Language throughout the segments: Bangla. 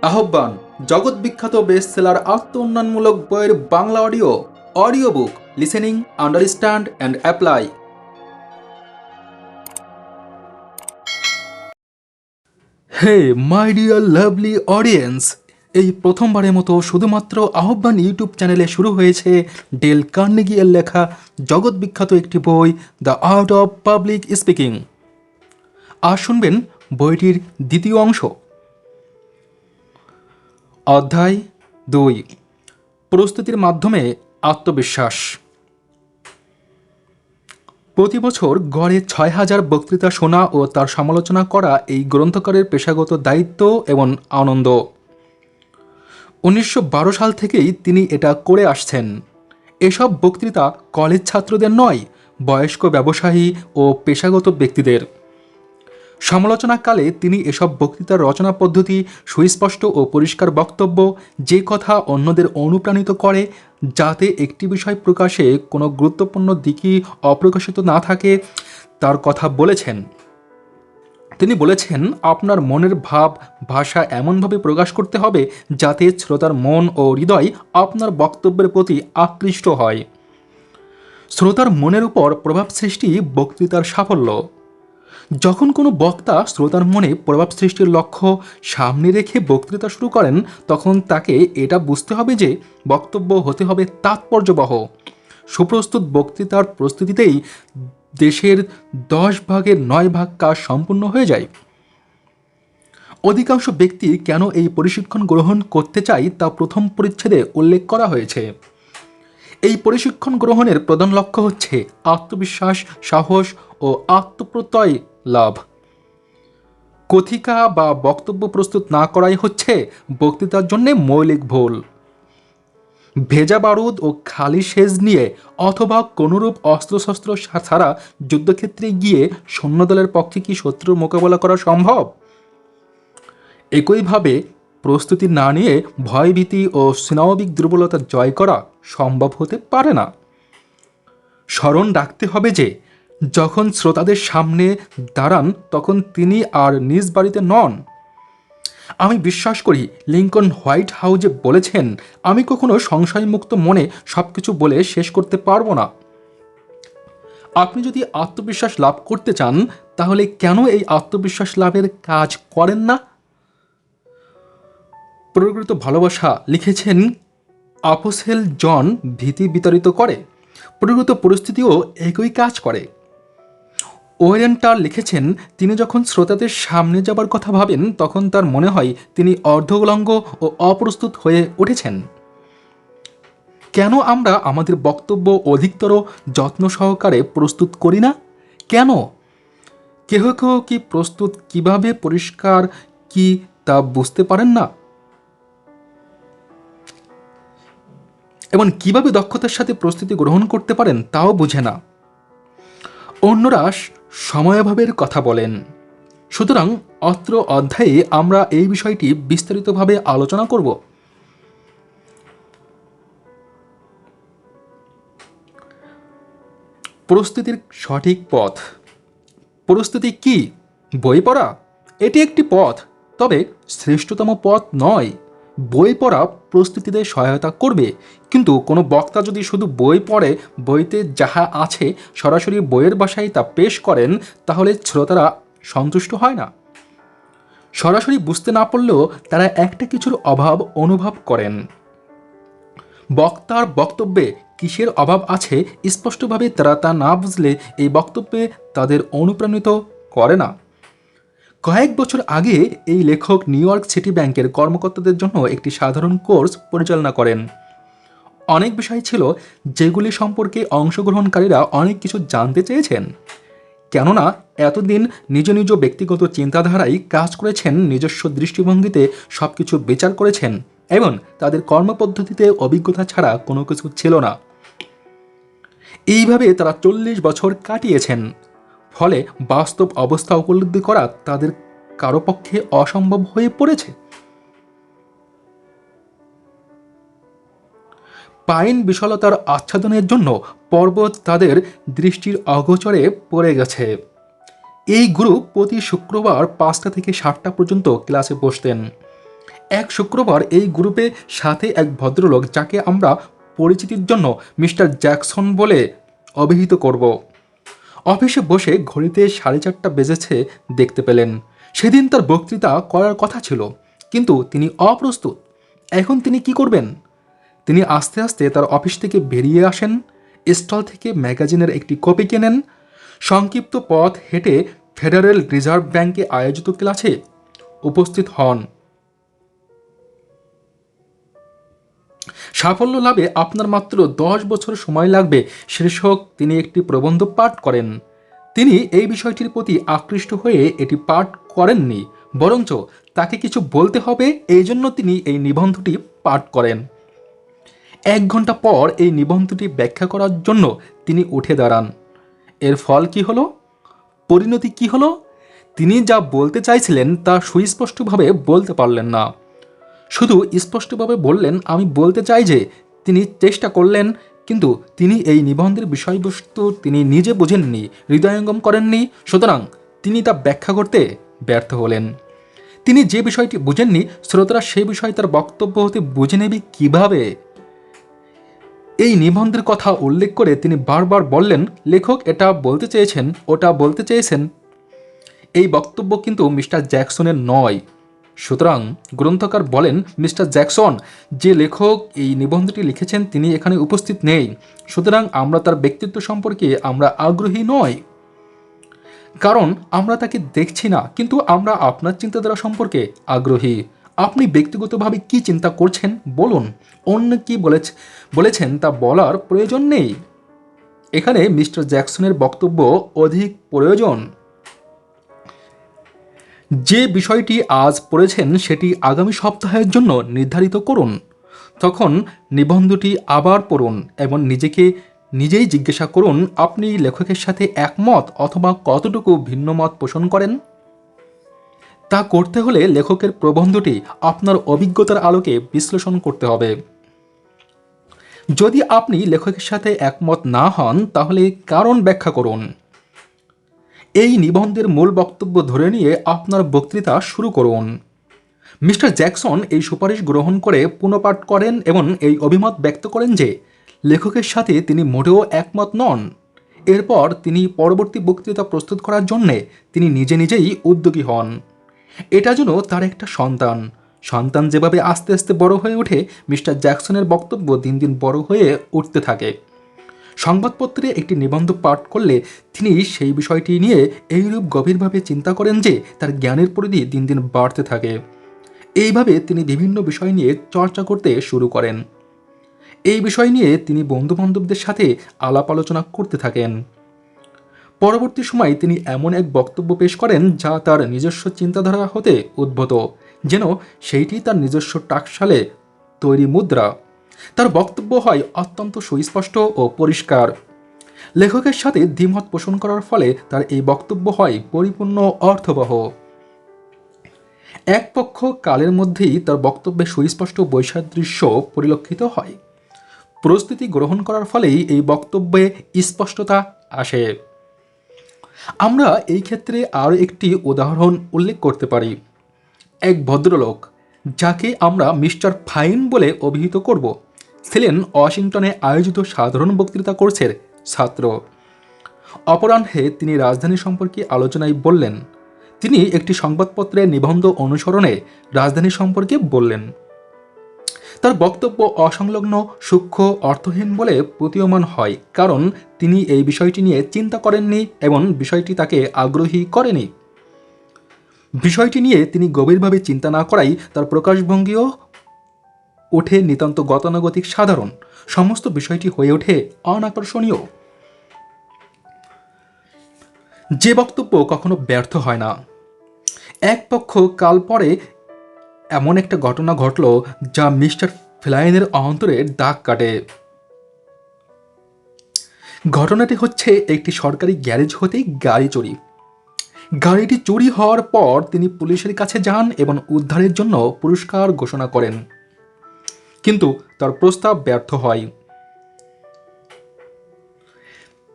আহ্বান জগৎ বিখ্যাত বেস্ট সেলার আত্ম উন্নয়নমূলক বইয়ের Bangla audio book listening understand and apply. Hey my dear lovely audience, এই প্রথমবারের মতো শুধুমাত্র আহ্বান ইউটিউব চ্যানেলে শুরু হয়েছে ডেল কার্নেগি এর লেখা জগৎ বিখ্যাত একটি বই, the art of public speaking. আজ শুনবেন বইটির দ্বিতীয় অংশ। অধ্যায় 2, প্রস্তুতির মাধ্যমে আত্মবিশ্বাস। প্রতি বছর গড়ে 6,000 বক্তৃতা শোনা ও তার সমালোচনা করা এই গ্রন্থকারের পেশাগত দায়িত্ব এবং আনন্দ। 1912 সাল থেকেই তিনি এটা করে আসছেন। এসব বক্তৃতা কলেজ ছাত্রদের নয়, বয়স্ক ব্যবসায়ী ও পেশাগত ব্যক্তিদের। সমালোচনাকালে তিনি এসব বক্তৃতার রচনা পদ্ধতি, সুস্পষ্ট ও পরিষ্কার বক্তব্য, যে কথা অন্যদের অনুপ্রাণিত করে, যাতে একটি বিষয় প্রকাশে কোনো গুরুত্বপূর্ণ দিকই অপ্রকাশিত না থাকে, তার কথা বলেছেন। তিনি বলেছেন, আপনার মনের ভাব ভাষা এমনভাবে প্রকাশ করতে হবে যাতে শ্রোতার মন ও হৃদয় আপনার বক্তব্যের প্রতি আকৃষ্ট হয়। শ্রোতার মনের উপর প্রভাব সৃষ্টি বক্তৃতার সাফল্য। যখন কোনো বক্তা শ্রোতার মনে প্রভাব সৃষ্টির লক্ষ্য সামনে রেখে বক্তৃতা শুরু করেন, তখন তাকে এটা বুঝতে হবে যে বক্তব্য হতে হবে তাৎপর্যবহ। সুপ্রস্তুত বক্তৃতার প্রস্তুতিতেই দেশের 10 ভাগের 9 ভাগ কাজ সম্পূর্ণ হয়ে যায়। অধিকাংশ ব্যক্তি কেন এই প্রশিক্ষণ গ্রহণ করতে চায় তা প্রথম পরিচ্ছেদে উল্লেখ করা হয়েছে। এই প্রশিক্ষণ গ্রহণের প্রধান লক্ষ্য হচ্ছে আত্মবিশ্বাস, সাহস ও আত্মপ্রত্যয় লাভ। কথিকা বা বক্তব্য প্রস্তুত না করাই হচ্ছে বক্তৃতার জন্য মৌলিক ভুল। ভেজা বারুদ ও খালি সেজ নিয়ে অথবা কোনোরূপ অস্ত্রশস্ত্র ছাড়া যুদ্ধক্ষেত্রে গিয়ে সৈন্যদলের পক্ষে কি শত্রুর মোকাবেলা করা সম্ভব? একইভাবে প্রস্তুতি না নিয়ে ভয়ভীতি ও স্নায়বিক দুর্বলতা জয় করা সম্ভব হতে পারে না। স্মরণ রাখতে হবে যে যখন শ্রোতাদের সামনে দাঁড়ান তখন তিনি আর নিজ বাড়িতে নন। আমি বিশ্বাস করি লিঙ্কন হোয়াইট হাউসে বলেছেন, আমি কখনো সংশয়মুক্ত মনে সব কিছু বলে শেষ করতে পারবো না। আপনি যদি আত্মবিশ্বাস লাভ করতে চান, তাহলে কেন এই আত্মবিশ্বাস লাভের কাজ করেন না? প্রকৃত ভালোবাসা, লিখেছেন আপোস্টেল জন, ভীতি বিতাড়িত করে। প্রকৃত পরিস্থিতিও একই কাজ করে। ওয়েরেন্টার লিখেছেন, তিনি যখন শ্রোতাদের সামনে যাবার কথা ভাবেন তখন তার মনে হয় তিনি অর্ধউলঙ্গ ও অপ্রস্তুত হয়ে উঠেছেন। কেন আমরা আমাদের বক্তব্য অধিকতর যত্ন সহকারে প্রস্তুত করি না? কেন? কেহ কেহ কি প্রস্তুত কিভাবে পরিষ্কার কি তা বুঝতে পারেন না, এবং কিভাবে দক্ষতার সাথে প্রস্তুতি গ্রহণ করতে পারেন তাও বুঝে না। অন্যরা সময়াভাবের কথা বলেন। সুতরাং অত্র অধ্যায়ে আমরা এই বিষয়টি বিস্তারিতভাবে আলোচনা করব। প্রস্তুতির সঠিক পথ। প্রস্তুতি কি? বই পড়া? এটি একটি পথ, তবে শ্রেষ্ঠতম পথ নয়। বই পড়া প্রস্তুতিতে সহায়তা করবে, কিন্তু কোনো বক্তা যদি শুধু বই পড়ে বইতে যাহা আছে সরাসরি বইয়ের ভাষায় তা পেশ করেন, তাহলে শ্রোতারা সন্তুষ্ট হয় না। সরাসরি বুঝতে না পারলেও তারা একটা কিছুর অভাব অনুভব করেন। বক্তার বক্তব্যে কিসের অভাব আছে স্পষ্টভাবে তারা তা না বুঝলে এই বক্তব্যে তাদের অনুপ্রাণিত করে না। কয়েক বছর আগে এই লেখক নিউ ইয়র্ক সিটি ব্যাংকের কর্মকর্তাদের জন্য একটি সাধারণ কোর্স পরিচালনা করেন। অনেক বিষয় ছিল যেগুলি সম্পর্কে অংশগ্রহণকারীরা অনেক কিছু জানতে চেয়েছেন। কেননা এতদিন নিজ নিজ ব্যক্তিগত চিন্তাধারায় কাজ করেছেন, নিজস্ব দৃষ্টিভঙ্গিতে সব কিছু বিচার করেছেন এবং তাদের কর্মপদ্ধতিতে অভিজ্ঞতা ছাড়া কোনো কিছু ছিল না। এইভাবে তারা 40 বছর কাটিয়েছেন। ফলে বাস্তব অবস্থা উপলব্ধি করা তাদের কারো পক্ষে অসম্ভব হয়ে পড়েছে। পাইন বিশালতার আচ্ছাদনের জন্য পর্বত তাদের দৃষ্টির অগোচরে পড়ে গেছে। এই গ্রুপ প্রতি শুক্রবার 5টা থেকে 7টা পর্যন্ত ক্লাসে বসতেন। এক শুক্রবার এই গ্রুপে সাথে এক ভদ্রলোক, যাকে আমরা পরিচিতির জন্য মিস্টার জ্যাকসন বলে অভিহিত করব, অফিসে বসে ঘড়িতে 4:30 বেজেছে দেখতে পেলেন। সেদিন তার বক্তৃতা করার কথা ছিল, কিন্তু তিনি অপ্রস্তুত। এখন তিনি কি করবেন? তিনি আস্তে আস্তে তার অফিস থেকে বেরিয়ে আসেন, স্টল থেকে ম্যাগাজিনের একটি কপি কেনেন, সংক্ষিপ্ত পথ হেঁটে ফেডারেল রিজার্ভ ব্যাংকে আয়োজিত ক্লাসে উপস্থিত হন। সাফল্য লাভে আপনার মাত্র 10 বছর সময় লাগবে শীর্ষক তিনি একটি প্রবন্ধ পাঠ করেন। তিনি এই বিষয়টির প্রতি আকৃষ্ট হয়ে এটি পাঠ করেননি, বরঞ্চ তাকে কিছু বলতে হবে, এই জন্য তিনি এই নিবন্ধটি পাঠ করেন। 1 ঘন্টা পর এই নিবন্ধটি ব্যাখ্যা করার জন্য তিনি উঠে দাঁড়ান। এর ফল কি হলো? পরিণতি কি হলো? তিনি যা বলতে চাইছিলেন তা সুস্পষ্টভাবে বলতে পারলেন না। শুধু স্পষ্টভাবে বললেন, আমি বলতে চাই যে। তিনি চেষ্টা করলেন, কিন্তু তিনি এই নিবন্ধের বিষয়বস্তু তিনি নিজে বুঝেননি, হৃদয়ঙ্গম করেননি, সুতরাং তিনি তা ব্যাখ্যা করতে ব্যর্থ হলেন। তিনি যে বিষয়টি বুঝেননি, শ্রোতারা সেই বিষয় তার বক্তব্য হতে বুঝে নেবে কিভাবে? এই নিবন্ধের কথা উল্লেখ করে তিনি বারবার বললেন, লেখক এটা বলতে চেয়েছেন, ওটা বলতে চেয়েছেন। এই বক্তব্য কিন্তু মিস্টার জ্যাকসনের নয়। সুতরাং গ্রন্থকার বলেন, মিস্টার জ্যাকসন, যে লেখক এই নিবন্ধটি লিখেছেন তিনি এখানে উপস্থিত নেই, সুতরাং আমরা তার ব্যক্তিত্ব সম্পর্কে আমরা আগ্রহী নই, কারণ আমরা তাকে দেখছি না, কিন্তু আমরা আপনার চিন্তাধারা সম্পর্কে আগ্রহী। আপনি ব্যক্তিগতভাবে কি চিন্তা করছেন বলুন, অন্য কি বলেছেন তা বলার প্রয়োজন নেই। এখানে মিস্টার জ্যাকসনের বক্তব্য অধিক প্রয়োজন। যে বিষয়টি আজ পড়েছেন সেটি আগামী সপ্তাহের জন্য নির্ধারিত করুন। তখন নিবন্ধটি আবার পড়ুন এবং নিজেই জিজ্ঞাসা করুন, আপনি লেখকের সাথে একমত অথবা কতটুকু ভিন্ন মত পোষণ করেন। তা করতে হলে লেখকের প্রবন্ধটি আপনার অভিজ্ঞতার আলোকে বিশ্লেষণ করতে হবে। যদি আপনি লেখকের সাথে একমত না হন, তাহলে কারণ ব্যাখ্যা করুন। এই নিবন্ধের মূল বক্তব্য ধরে নিয়ে আপনার বক্তৃতা শুরু করুন। মিস্টার জ্যাকসন এই সুপারিশ গ্রহণ করে পুনঃপাঠ করেন এবং এই অভিমত ব্যক্ত করেন যে লেখকের সাথে তিনি মোটেও একমত নন। এরপর তিনি পরবর্তী বক্তৃতা প্রস্তুত করার জন্যে তিনি নিজেই উদ্যোগী হন। এটা যেন তার একটা সন্তান যেভাবে আস্তে আস্তে বড় হয়ে ওঠে, মিস্টার জ্যাকসনের বক্তব্য দিন দিন বড় হয়ে উঠতে থাকে। সংবাদপত্রে একটি নিবন্ধ পাঠ করলে তিনি সেই বিষয়টি নিয়ে এইরূপ গভীরভাবে চিন্তা করেন যে তার জ্ঞানের পরিধি দিন দিন বাড়তে থাকে। এইভাবে তিনি বিভিন্ন বিষয় নিয়ে চর্চা করতে শুরু করেন। এই বিষয় নিয়ে তিনি বন্ধুবান্ধবদের সাথে আলাপ আলোচনা করতে থাকেন। পরবর্তী সময়ে তিনি এমন এক বক্তব্য পেশ করেন যা তার নিজস্ব চিন্তাধারা হতে উদ্ভূত, যেন সেইটি তার নিজস্ব টাকশালে তৈরি মুদ্রা। তার বক্তব্য হয় অত্যন্ত সুস্পষ্ট ও পরিষ্কার। লেখকের সাথে দ্বিমত পোষণ করার ফলে তার এই বক্তব্য হয় পরিপূর্ণ অর্থবহ। এক পক্ষ কালের মধ্যেই তার বক্তব্যে সুস্পষ্ট বৈসাদৃশ্য পরিলক্ষিত হয়। প্রস্তুতি গ্রহণ করার ফলেই এই বক্তব্যে স্পষ্টতা আসে। আমরা এই ক্ষেত্রে আরও একটি উদাহরণ উল্লেখ করতে পারি। এক ভদ্রলোক, যাকে আমরা মিস্টার ফাইন বলে অভিহিত করব, ছিলেন ওয়াশিংটনে আয়োজিত সাধারণ বক্তৃতা কোর্সের ছাত্র। অপরাহ্নে তিনি রাজধানী সম্পর্কে আলোচনায় বললেন। তিনি একটি সংবাদপত্রের নিবন্ধ অনুসরণে রাজধানী সম্পর্কে বললেন। তার বক্তব্য অসংলগ্ন, সূক্ষ্ম, অর্থহীন বলে প্রতীয়মান হয়, কারণ তিনি এই বিষয়টি নিয়ে চিন্তা করেননি এবং বিষয়টি তাকে আগ্রহী করেনি। বিষয়টি নিয়ে তিনি গভীরভাবে চিন্তা না করাই তার প্রকাশভঙ্গিও ওঠে নিতান্ত গতানুগতিক সাধারণ, সমস্ত বিষয়টি হয়ে ওঠে অনাকর্ষণীয়। যে বক্তব্য কখনো ব্যর্থ হয় না। এক পক্ষ কাল পরে এমন একটা ঘটনা ঘটল যা মিস্টার ফ্লাইনের অন্তরে দাগ কাটে। ঘটনাটি হচ্ছে একটি সরকারি গ্যারেজ হতেই গাড়ি চুরি। গাড়িটি চুরি হওয়ার পর তিনি পুলিশের কাছে যান এবং উদ্ধারের জন্য পুরস্কার ঘোষণা করেন, কিন্তু তার প্রস্তাব ব্যর্থ হয়।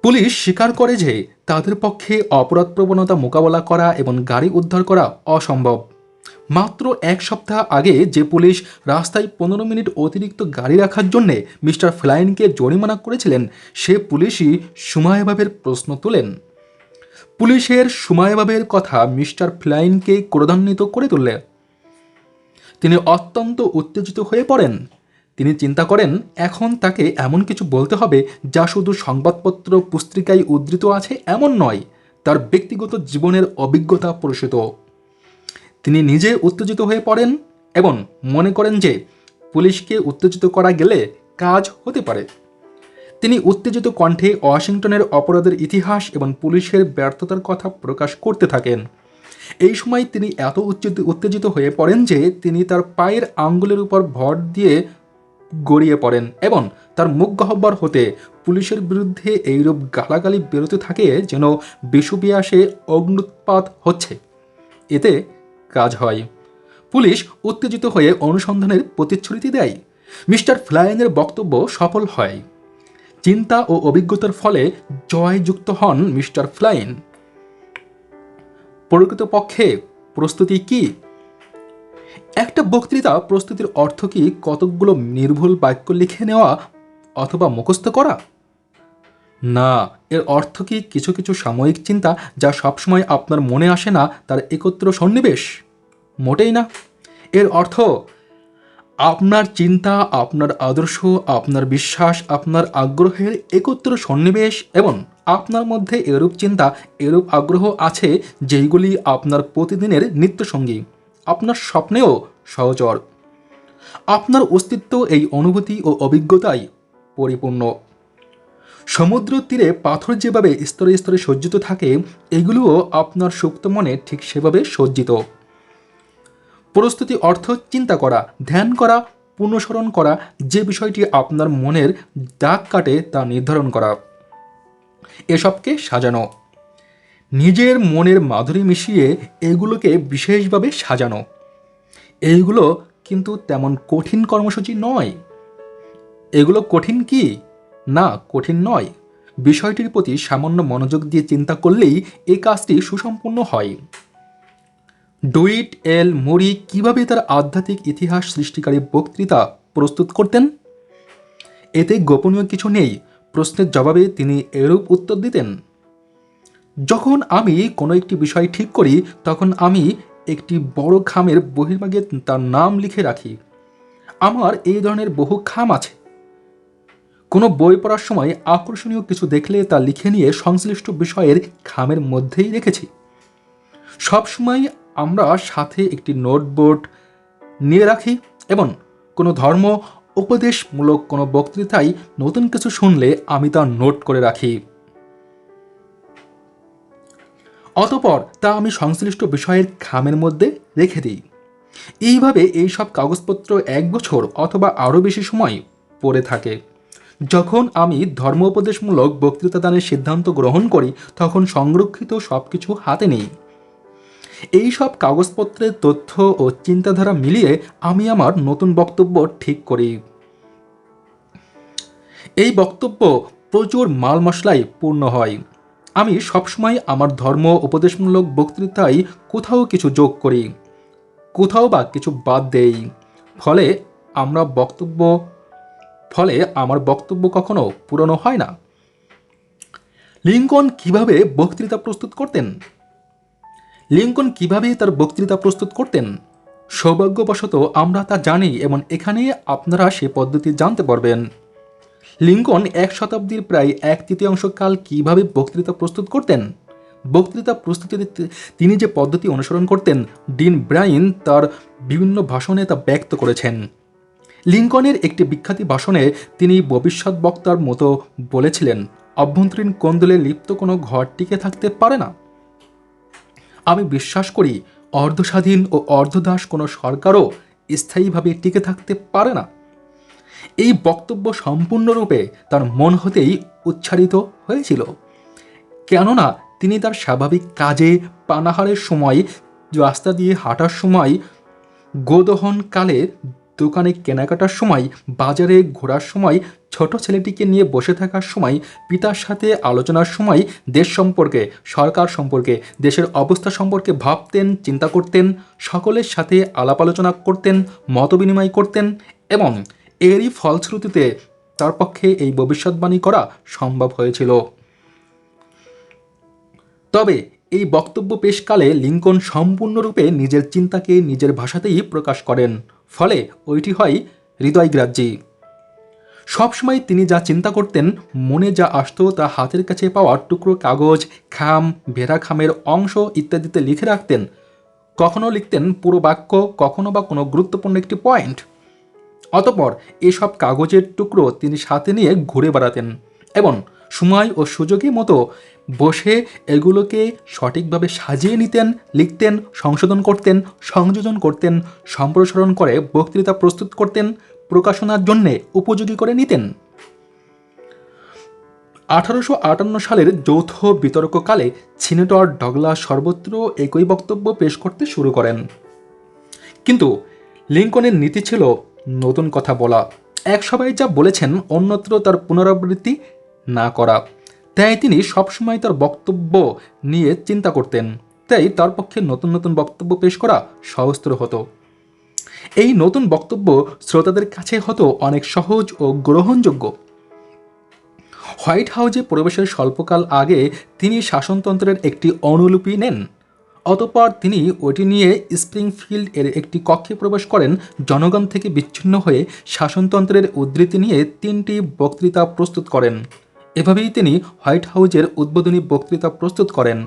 পুলিশ স্বীকার করে যে তাদের পক্ষে অপরাধ প্রবণতা মোকাবেলা করা এবং গাড়ি উদ্ধার করা অসম্ভব। মাত্র 1 সপ্তাহ আগে যে পুলিশ রাস্তায় 15 মিনিট অতিরিক্ত গাড়ি রাখার জন্যে মিস্টার ফ্লাইনকে জরিমানা করেছিলেন, সে পুলিশই সুমাইয়াভাবের প্রশ্ন তোলেন। পুলিশের সুমাইয়াভাবের কথা মিস্টার ফ্লাইনকে ক্রোধান্বিত করে তুললে। তিনি অত্যন্ত উত্তেজিত হয়ে পড়েন। তিনি চিন্তা করেন এখন তাকে এমন কিছু বলতে হবে যা শুধু সংবাদপত্র পুস্তিকায় উদ্ধৃত আছে এমন নয়, তার ব্যক্তিগত জীবনের অভিজ্ঞতা প্রসূত। তিনি নিজে উত্তেজিত হয়ে পড়েন এবং মনে করেন যে পুলিশকে উত্তেজিত করা গেলে কাজ হতে পারে। তিনি উত্তেজিত কণ্ঠে ওয়াশিংটনের অপরাধের ইতিহাস এবং পুলিশের ব্যর্থতার কথা প্রকাশ করতে থাকেন। এই সময় তিনি এত উত্তেজিত হয়ে পড়েন যে তিনি তার পায়ের আঙ্গুলের উপর ভর দিয়ে গড়িয়ে পড়েন এবং তার মুখ গহ্বর হতে পুলিশের বিরুদ্ধে এইরূপ গালাগালি বেরোতে থাকে যেন বিষুবিয়াসে অগ্নুৎপাত হচ্ছে। এতে কাজ হয়। পুলিশ উত্তেজিত হয়ে অনুসন্ধানের প্রতিশ্রুতি দেয়। মিস্টার ফ্লাইনের বক্তব্য সফল হয়। চিন্তা ও অভিজ্ঞতার ফলে জয়যুক্ত হন মিস্টার ফ্লাইন। প্রকৃতপক্ষে প্রস্তুতি কি? একটা বক্তৃতা প্রস্তুতির অর্থ কি কতকগুলো নির্ভুল বাক্য লিখে নেওয়া অথবা মুখস্থ করা? না, এর অর্থ কি কিছু কিছু সাময়িক চিন্তা যা সবসময় আপনার মনে আসে না তার একত্র সন্নিবেশ? মোটেই না। এর অর্থ আপনার চিন্তা, আপনার আদর্শ, আপনার বিশ্বাস, আপনার আগ্রহের একত্র সন্নিবেশ এবং আপনার মধ্যে এরূপ চিন্তা, এরূপ আগ্রহ আছে যেইগুলি আপনার প্রতিদিনের নিত্যসঙ্গী, আপনার স্বপ্নেও সহচর। আপনার অস্তিত্ব এই অনুভূতি ও অভিজ্ঞতায় পরিপূর্ণ। সমুদ্র তীরে পাথর যেভাবে স্তরে স্তরে সজ্জিত থাকে, এগুলোও আপনার সুপ্ত মনে ঠিক সেভাবে সজ্জিত। প্রস্তুতি অর্থ চিন্তা করা, ধ্যান করা, পুনঃস্মরণ করা, যে বিষয়টি আপনার মনের দাগ কাটে তা নির্ধারণ করা, এসবকে সাজানো, নিজের মনের মাধুরী মিশিয়ে এগুলোকে বিশেষভাবে সাজানো। এইগুলো কিন্তু তেমন কঠিন কর্মসূচি নয়। এগুলো কঠিন কি? না, কঠিন নয়। বিষয়টির প্রতি সামান্য মনোযোগ দিয়ে চিন্তা করলেই এই কাজটি সুসম্পন্ন হয়। ডুইট এল মুরি কিভাবে তার আধ্যাত্মিক ইতিহাস সৃষ্টিকারী বক্তৃতা প্রস্তুত করতেন? এতে গোপনীয় কিছু নেই। প্রশ্নের জবাবে তিনি এরূপ উত্তর দিতেন: যখন আমি কোনো একটি বিষয় ঠিক করি তখন আমি একটি বড় খামের বহির্ভাগে তার নাম লিখে রাখি। আমার এই ধরনের বহু খাম আছে। কোনো বই পড়ার সময় আকর্ষণীয় কিছু দেখলে তা লিখে নিয়ে সংশ্লিষ্ট বিষয়ের খামের মধ্যেই রেখেছি। সবসময় আমরা সাথে একটি নোটবোর্ড নিয়ে রাখি এবং কোনো ধর্ম উপদেশমূলক কোনো বক্তৃতায় নতুন কিছু শুনলে আমি তা নোট করে রাখি। অতঃপর তা আমি সংশ্লিষ্ট বিষয়ের খামের মধ্যে রেখে দিই। এইভাবে এই সব কাগজপত্র 1 বছর অথবা আরও বেশি সময় পড়ে থাকে। যখন আমি ধর্ম উপদেশমূলক বক্তৃতা দানের সিদ্ধান্ত গ্রহণ করি তখন সংরক্ষিত সব কিছু হাতে নেই। এই সব কাগজপত্রের তথ্য ও চিন্তাধারা মিলিয়ে আমি আমার নতুন বক্তব্য ঠিক করি। এই বক্তব্য প্রচুর মাল মশলায় পূর্ণ হয়। আমি সবসময় আমার ধর্ম উপদেশমূলক বক্তৃতায় কোথাও কিছু যোগ করি, কোথাও বা কিছু বাদ দেই। ফলে আমার বক্তব্য কখনো পুরনো হয় না। লিঙ্কন কিভাবে বক্তৃতা প্রস্তুত করতেন? লিঙ্কন কিভাবে তার বক্তৃতা প্রস্তুত করতেন? সৌভাগ্যবশত আমরা তা জানি এবং এখানে আপনারা সে পদ্ধতি জানতে পারবেন। লিঙ্কন 1 শতাব্দীর প্রায় 1/3 কাল কিভাবে বক্তৃতা প্রস্তুত করতেন। বক্তৃতা প্রস্তুতিতে তিনি যে পদ্ধতি অনুসরণ করতেন, ডিন ব্রাইন তার বিভিন্ন ভাষণে তা ব্যক্ত করেছেন। লিঙ্কনের একটি বিখ্যাত ভাষণে তিনি ভবিষ্যৎ বক্তার মতো বলেছিলেন, অভ্যন্তরীণ কোন্দলে লিপ্ত কোনো ঘর টিকে থাকতে পারে না। আমি বিশ্বাস করি অর্ধস্বাধীন ও অর্ধদাস কোনো সরকারও স্থায়ীভাবে টিকে থাকতে পারে না। এই বক্তব্য সম্পূর্ণরূপে তার মন হতেই উচ্চারিত হয়েছিল, কেননা তিনি তার স্বাভাবিক কাজে, পানাহারের সময়, রাস্তা দিয়ে হাঁটার সময়, গোদহনকালে দোকানে কেনাকাটার সময়, বাজারে ঘোরার সময়, ছোট ছেলেটিকে নিয়ে বসে থাকার সময়, পিতার সাথে আলোচনার সময় দেশ সম্পর্কে, সরকার সম্পর্কে, দেশের অবস্থা সম্পর্কে ভাবতেন, চিন্তা করতেন, সকলের সাথে আলাপ আলোচনা করতেন, মতবিনিময় করতেন এবং এরই ফলশ্রুতিতে তার পক্ষে এই ভবিষ্যৎবাণী করা সম্ভব হয়েছিল। তবে এই বক্তব্য পেশকালে লিঙ্কন সম্পূর্ণরূপে নিজের চিন্তাকে নিজের ভাষাতেই প্রকাশ করেন, ফলে ওইটি হয় হৃদয়গ্রাহ্যী। সবসময় তিনি যা চিন্তা করতেন, মনে যা আসত তা হাতের কাছে পাওয়া টুকরো কাগজ, খাম, ভেড়া খামের অংশ ইত্যাদিতে লিখে রাখতেন। কখনো লিখতেন পুরো বাক্য, কখনো বা কোনো গুরুত্বপূর্ণ একটি পয়েন্ট। অতঃপর এসব কাগজের টুকরো তিনি সাথে নিয়ে ঘুরে বেড়াতেন এবং সময় ও সুযোগে মতো বসে এগুলোকে সঠিকভাবে সাজিয়ে নিতেন, লিখতেন, সংশোধন করতেন, সংযোজন করতেন, সম্প্রসারণ করে বক্তৃতা প্রস্তুত করতেন, প্রকাশনার জন্যে উপযোগী করে নিতেন। 1858 সালের যৌথ বিতর্ককালে সিনেটর ডগলাস সর্বত্র একই বক্তব্য পেশ করতে শুরু করেন। কিন্তু লিঙ্কনের নীতি ছিল নতুন কথা বলা, এক সবাই যা বলেছেন অন্যত্র তার পুনরাবৃত্তি না করা। তাই তিনি সবসময় তার বক্তব্য নিয়ে চিন্তা করতেন, তাই তার পক্ষে নতুন নতুন বক্তব্য পেশ করা সহজতর হতো। এই নতুন বক্তব্য শ্রোতাদের কাছে হতো অনেক সহজ ও গ্রহণযোগ্য। হোয়াইট হাউসে প্রবেশের স্বল্পকাল আগে তিনি শাসনতন্ত্রের একটি অনুলিপি নেন। অতঃপর তিনি ওটি নিয়ে স্প্রিংফিল্ড এর একটি কক্ষে প্রবেশ করেন। জনগণ থেকে বিচ্ছিন্ন হয়ে শাসনতন্ত্রের উদ্ধৃতি নিয়ে 3টি বক্তৃতা প্রস্তুত করেন। এভাবেই তিনি হোয়াইট হাউসের উদ্বোধনী বক্তৃতা প্রস্তুত করেন।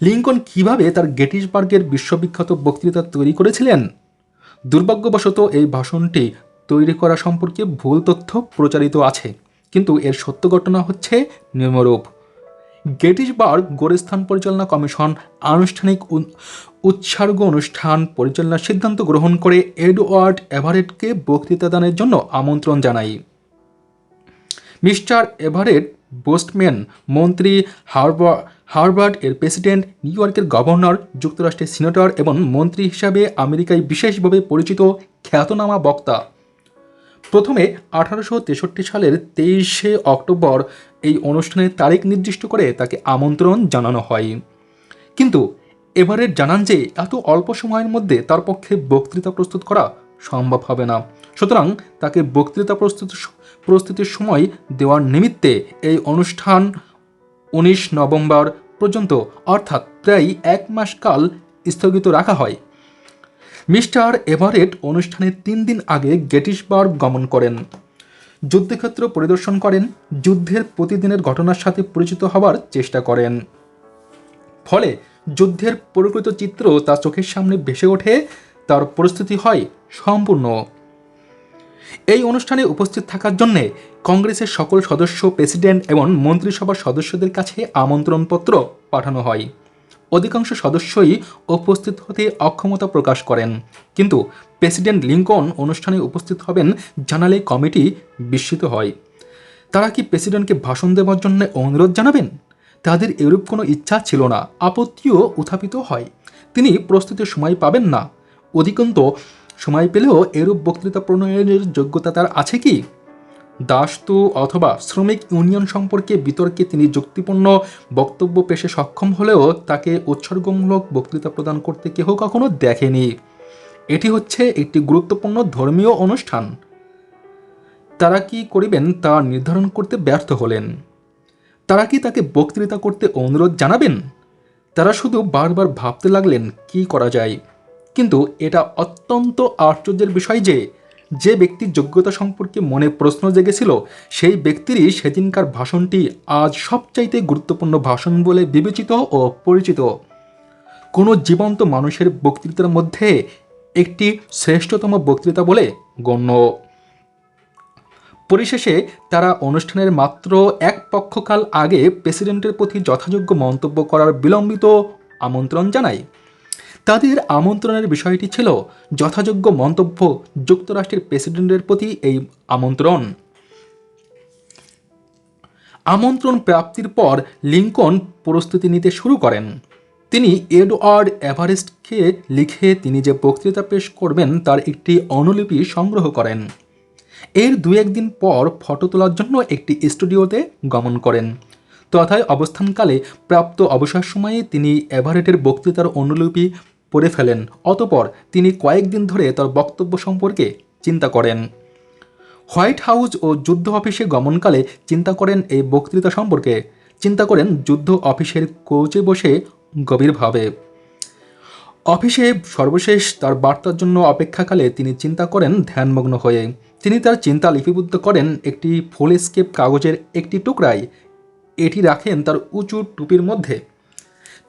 লিঙ্কন কিভাবে তার গেটিসবার্গের বিশ্ববিখ্যাত বক্তৃতা তৈরি করেছিলেন? দুর্ভাগ্যবশত এই ভাষণটি তৈরি করা সম্পর্কে ভুল তথ্য প্রচারিত আছে, কিন্তু এর সত্য ঘটনা হচ্ছে নিম্নরূপ। গেটিসবার্গ গোরস্থান পরিচালনা কমিশন আনুষ্ঠানিক উৎসর্গ অনুষ্ঠান পরিচালনার সিদ্ধান্ত গ্রহণ করে এডওয়ার্ড এভারেটকে বক্তৃতা দানের জন্য আমন্ত্রণ জানায়। মিস্টার এভারেট বোস্টম্যান, মন্ত্রী, হার্ভার্ড এর প্রেসিডেন্ট, নিউ ইয়র্কের গভর্নর, যুক্তরাষ্ট্রের সিনেটর এবং মন্ত্রী হিসাবে আমেরিকায় বিশেষভাবে পরিচিত খ্যাতনামা বক্তা। প্রথমে 1863 সালের 23শে অক্টোবর এই অনুষ্ঠানের তারিখ নির্দিষ্ট করে তাকে আমন্ত্রণ জানানো হয়। কিন্তু এভারেট জানান যে এত অল্প সময়ের মধ্যে তার পক্ষে বক্তৃতা প্রস্তুত করা সম্ভব হবে না। সুতরাং তাকে বক্তৃতা প্রস্তুতির সময় দেওয়ার নিমিত্তে এই অনুষ্ঠান 19 নভেম্বর পর্যন্ত, অর্থাৎ প্রায় 1 মাস কাল স্থগিত রাখা হয়। মিস্টার এভারেট অনুষ্ঠানের 3 দিন আগে গেটিসবার্গ গমন করেন, যুদ্ধক্ষেত্র পরিদর্শন করেন, যুদ্ধের প্রতিদিনের ঘটনার সাথে পরিচিত হবার চেষ্টা করেন। ফলে যুদ্ধের প্রকৃত চিত্র তার চোখের সামনে ভেসে ওঠে, তার প্রস্তুতি হয় সম্পূর্ণ। এই অনুষ্ঠানে উপস্থিত থাকার জন্যে কংগ্রেসের সকল সদস্য, প্রেসিডেন্ট এবং মন্ত্রিসভার সদস্যদের কাছে আমন্ত্রণপত্র পাঠানো হয়। অধিকাংশ সদস্যই উপস্থিত হতে অক্ষমতা প্রকাশ করেন, কিন্তু প্রেসিডেন্ট লিঙ্কন অনুষ্ঠানে উপস্থিত হবেন জানালে কমিটি বিস্মিত হয়। তারা কি প্রেসিডেন্টকে ভাষণ দেওয়ার জন্য অনুরোধ জানাবেন? তাদের এরূপ কোনো ইচ্ছা ছিল না। আপত্তিও উত্থাপিত হয়, তিনি প্রস্তুতির সময় পাবেন না। অধিকন্তু সময় পেলেও এরূপ বক্তৃতা প্রণয়নের যোগ্যতা তার আছে কি? দাসত্ব অথবা শ্রমিক ইউনিয়ন সম্পর্কে বিতর্কে তিনি যুক্তিপূর্ণ বক্তব্য পেশে সক্ষম হলেও তাকে উৎসর্গমূলক বক্তৃতা প্রদান করতে কেহ কখনো দেখেনি। এটি হচ্ছে একটি গুরুত্বপূর্ণ ধর্মীয় অনুষ্ঠান। তারা কি করিবেন তা নির্ধারণ করতে ব্যর্থ হলেন। তারা কি তাকে বক্তৃতা করতে অনুরোধ জানাবেন? তারা শুধু বারবার ভাবতে লাগলেন কি করা যায়। কিন্তু এটা অত্যন্ত আশ্চর্যের বিষয় যে ব্যক্তির যোগ্যতা সম্পর্কে মনে প্রশ্ন জেগেছিল, সেই ব্যক্তিরই সেদিনকার ভাষণটি আজ সবচাইতে গুরুত্বপূর্ণ ভাষণ বলে বিবেচিত ও পরিচিত। কোনো জীবন্ত মানুষের বক্তৃতার মধ্যে একটি শ্রেষ্ঠতম বক্তৃতা বলে গণ্য। পরিশেষে তারা অনুষ্ঠানের মাত্র 1 পক্ষকাল আগে প্রেসিডেন্টের প্রতি যথাযোগ্য মন্তব্য করার বিলম্বিত আমন্ত্রণ জানায়। তাদের আমন্ত্রণের বিষয়টি ছিল যথাযোগ্য মন্তব্য। যুক্তরাষ্ট্রের প্রেসিডেন্টের প্রতি এই আমন্ত্রণ প্রাপ্তির পর লিঙ্কন প্রস্তুতি নিতে শুরু করেন। তিনি এডওয়ার্ড এভারেস্টকে লিখে তিনি যে বক্তৃতা পেশ করবেন তার একটি অনুলিপি সংগ্রহ করেন। এর দু একদিন পর ফটো তোলার জন্য একটি স্টুডিওতে গমন করেন। তথায় অবস্থানকালে প্রাপ্ত অবসর সময়ে তিনি এভারেটের বক্তৃতার অনুলিপি পড়ে ফেলেন। অতঃপর তিনি কয়েকদিন ধরে তার বক্তব্য সম্পর্কে চিন্তা করেন। হোয়াইট হাউস ও যুদ্ধ অফিসে গমনকালে চিন্তা করেন এই বক্তৃতা সম্পর্কে, চিন্তা করেন যুদ্ধ অফিসের কোচে বসে গভীরভাবে। অফিসে সর্বশেষ তার বার্তার জন্য অপেক্ষাকালে তিনি চিন্তা করেন ধ্যানমগ্ন হয়ে। তিনি তার চিন্তা লিপিবদ্ধ করেন একটি ফুলস্কেপ কাগজের একটি টুকরায়। এটি রাখেন তার উঁচু টুপির মধ্যে।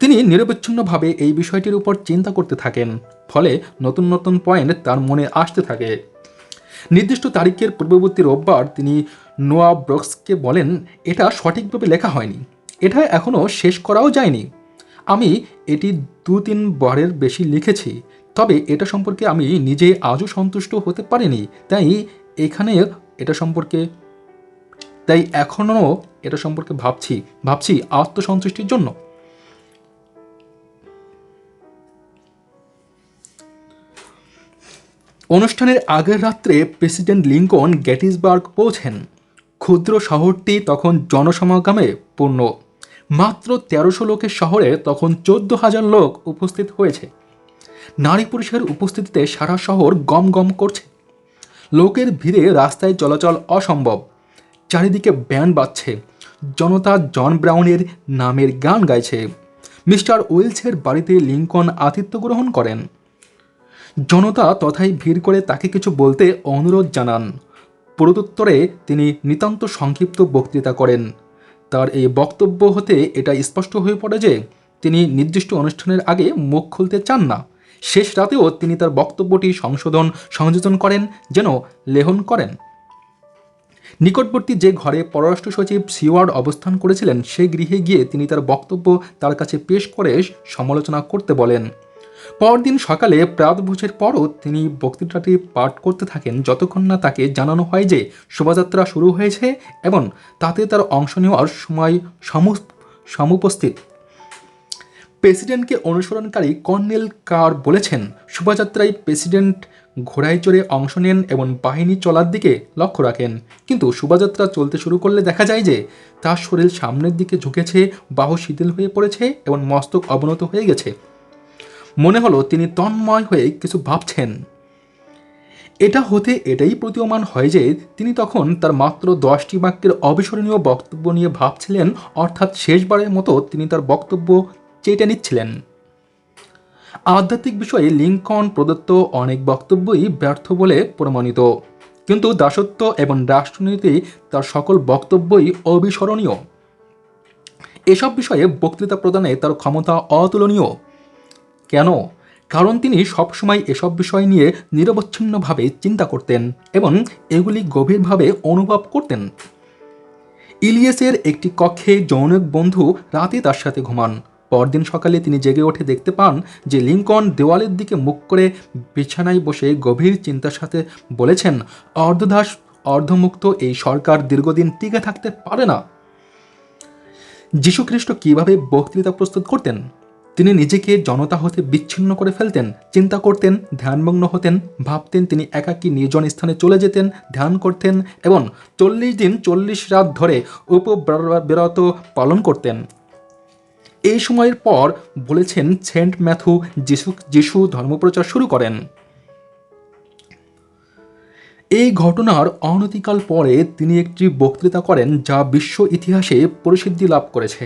তিনি নিরবচ্ছিন্নভাবে এই বিষয়টির উপর চিন্তা করতে থাকেন। ফলে নতুন নতুন পয়েন্ট তার মনে আসতে থাকে। নির্দিষ্ট তারিখের পূর্ববর্তী রোববার তিনি নোয়া ব্রুকসকে বলেন, এটা সঠিকভাবে লেখা হয়নি, এটা এখনও শেষ করাও যায়নি। আমি এটি 2-3 বারের বেশি লিখেছি, তবে এটা সম্পর্কে আমি নিজে আজও সন্তুষ্ট হতে পারিনি। তাই এখনও এটা সম্পর্কে ভাবছি আত্মসন্তুষ্টির জন্য। অনুষ্ঠানের আগের রাত্রে প্রেসিডেন্ট লিঙ্কন গেটিসবার্গ পৌঁছেন। ক্ষুদ্র শহরটি তখন জনসমাগমে পূর্ণ। মাত্র 1300 লোকের শহরে তখন 14,000 লোক উপস্থিত হয়েছে। নারী পুরুষের উপস্থিতিতে সারা শহর গম গম করছে। লোকের ভিড়ে রাস্তায় চলাচল অসম্ভব। চারিদিকে ব্যান্ড বাজছে। জনতা জন ব্রাউনের নামের গান গাইছে। মিস্টার উইলসের বাড়িতে লিঙ্কন আতিথ্য গ্রহণ করেন। জনতা তথায় ভিড় করে তাকে কিছু বলতে অনুরোধ জানান। প্রত্যুত্তরে তিনি নিতান্ত সংক্ষিপ্ত বক্তৃতা করেন। তার এই বক্তব্য হতে এটা স্পষ্ট হয়ে পড়ে যে তিনি নির্দিষ্ট অনুষ্ঠানের আগে মুখ খুলতে চান না। শেষ রাতেও তিনি তার বক্তব্যটি সংযোজন করেন, যেন লেখন করেন। নিকটবর্তী যে ঘরে পররাষ্ট্র সচিব সিওয়ার্ড অবস্থান করেছিলেন সেই গৃহে গিয়ে তিনি তার বক্তব্য তার কাছে পেশ করে সমালোচনা করতে বলেন। পরদিন সকালে প্রাতভোজের পরও তিনি বক্তৃতাটি পাঠ করতে থাকেন যতক্ষণ না তাকে জানানো হয় যে শোভাযাত্রা শুরু হয়েছে এবং তাতে তার অংশ নেওয়ার সময় সমুপস্থিত। প্রেসিডেন্টকে অনুসরণকারী কর্নেল কার বলেছেন, শোভাযাত্রায় প্রেসিডেন্ট ঘোড়ায় চড়ে অংশ নেন এবং বাহিনী চলার দিকে লক্ষ্য রাখেন। কিন্তু শোভাযাত্রা চলতে শুরু করলে দেখা যায় যে তার শরীর সামনের দিকে ঝুঁকেছে, বাহু শিথিল হয়ে পড়েছে এবং মস্তক অবনত হয়ে গেছে। মনে হলো তিনি তন্ময় হয়ে কিছু ভাবছেন। এটা হতে এটাই প্রতীয়মান হয় যে তিনি তখন তার মাত্র 10টি বাক্যের অবিস্মরণীয় বক্তব্য নিয়ে ভাবছিলেন, অর্থাৎ শেষবারের মতো তিনি তার বক্তব্য চেটে নিচ্ছিলেন। আধ্যাত্মিক বিষয়ে লিঙ্কন প্রদত্ত অনেক বক্তব্যই ব্যর্থ বলে প্রমাণিত, কিন্তু দাসত্ব এবং রাষ্ট্রনীতি তার সকল বক্তব্যই অবিস্মরণীয়। এসব বিষয়ে বক্তৃতা প্রদানে তার ক্ষমতা অতুলনীয়। কেন? কারণ তিনি সবসময় এসব বিষয় নিয়ে নিরবচ্ছিন্নভাবে চিন্তা করতেন এবং এগুলি গভীরভাবে অনুভব করতেন। ইলিয়াসের একটি কক্ষে জনৈক বন্ধু রাতে তার সাথে ঘুমান। পরদিন সকালে তিনি জেগে ওঠে দেখতে পান যে লিঙ্কন দেওয়ালের দিকে মুখ করে বিছানায় বসে গভীর চিন্তার সাথে বলেছেন, অর্ধদাস অর্ধমুক্ত এই সরকার দীর্ঘদিন টিকে থাকতে পারে না। যীশুখ্রিস্ট কিভাবে বক্তৃতা প্রস্তুত করতেন? তিনি নিজেকে জনতা হতে বিচ্ছিন্ন করে ফেলতেন, চিন্তা করতেন, ধ্যানমগ্ন হতেন, ভাবতেন। তিনি একাকী নির্জন স্থানে চলে যেতেন, ধ্যান করতেন এবং 40 দিন 40 রাত ধরে উপব্রত পালন করতেন। এই সময়ের পর বলেছেন সেন্ট ম্যাথু যিশু ধর্মপ্রচার শুরু করেন। এই ঘটনার অনতিকাল পরে তিনি একটি বক্তৃতা করেন যা বিশ্ব ইতিহাসে প্রসিদ্ধি লাভ করেছে।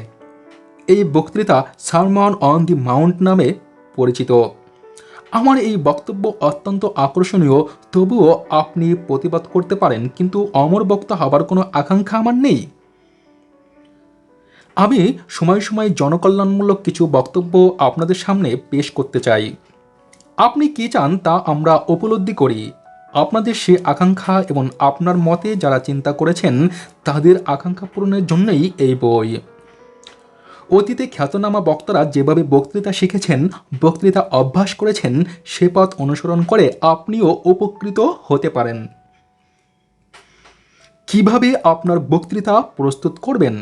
এই বক্তৃতা সারমন অন দি মাউন্ট নামে পরিচিত। আমার এই বক্তব্য অত্যন্ত আকর্ষণীয়, তবুও আপনি প্রতিবাদ করতে পারেন, কিন্তু অমর বক্তা হবার কোনো আকাঙ্ক্ষা আমার নেই। আমি সময় সময় জনকল্যাণমূলক কিছু বক্তব্য আপনাদের সামনে পেশ করতে চাই। আপনি কি চান তা আমরা উপলব্ধি করি। আপনাদের সে আকাঙ্ক্ষা এবং আপনার মতে যারা চিন্তা করেছেন তাদের আকাঙ্ক্ষা পূরণের জন্যই এই বই। অতীতে খ্যাতনামা বক্তারা যেভাবে বক্তৃতা শিখেছেন, বক্তৃতা অভ্যাস করেছেন, সে পথ অনুসরণ করে আপনিও উপকৃত হতে পারেন। কিভাবে আপনার বক্তৃতা প্রস্তুত করবেন?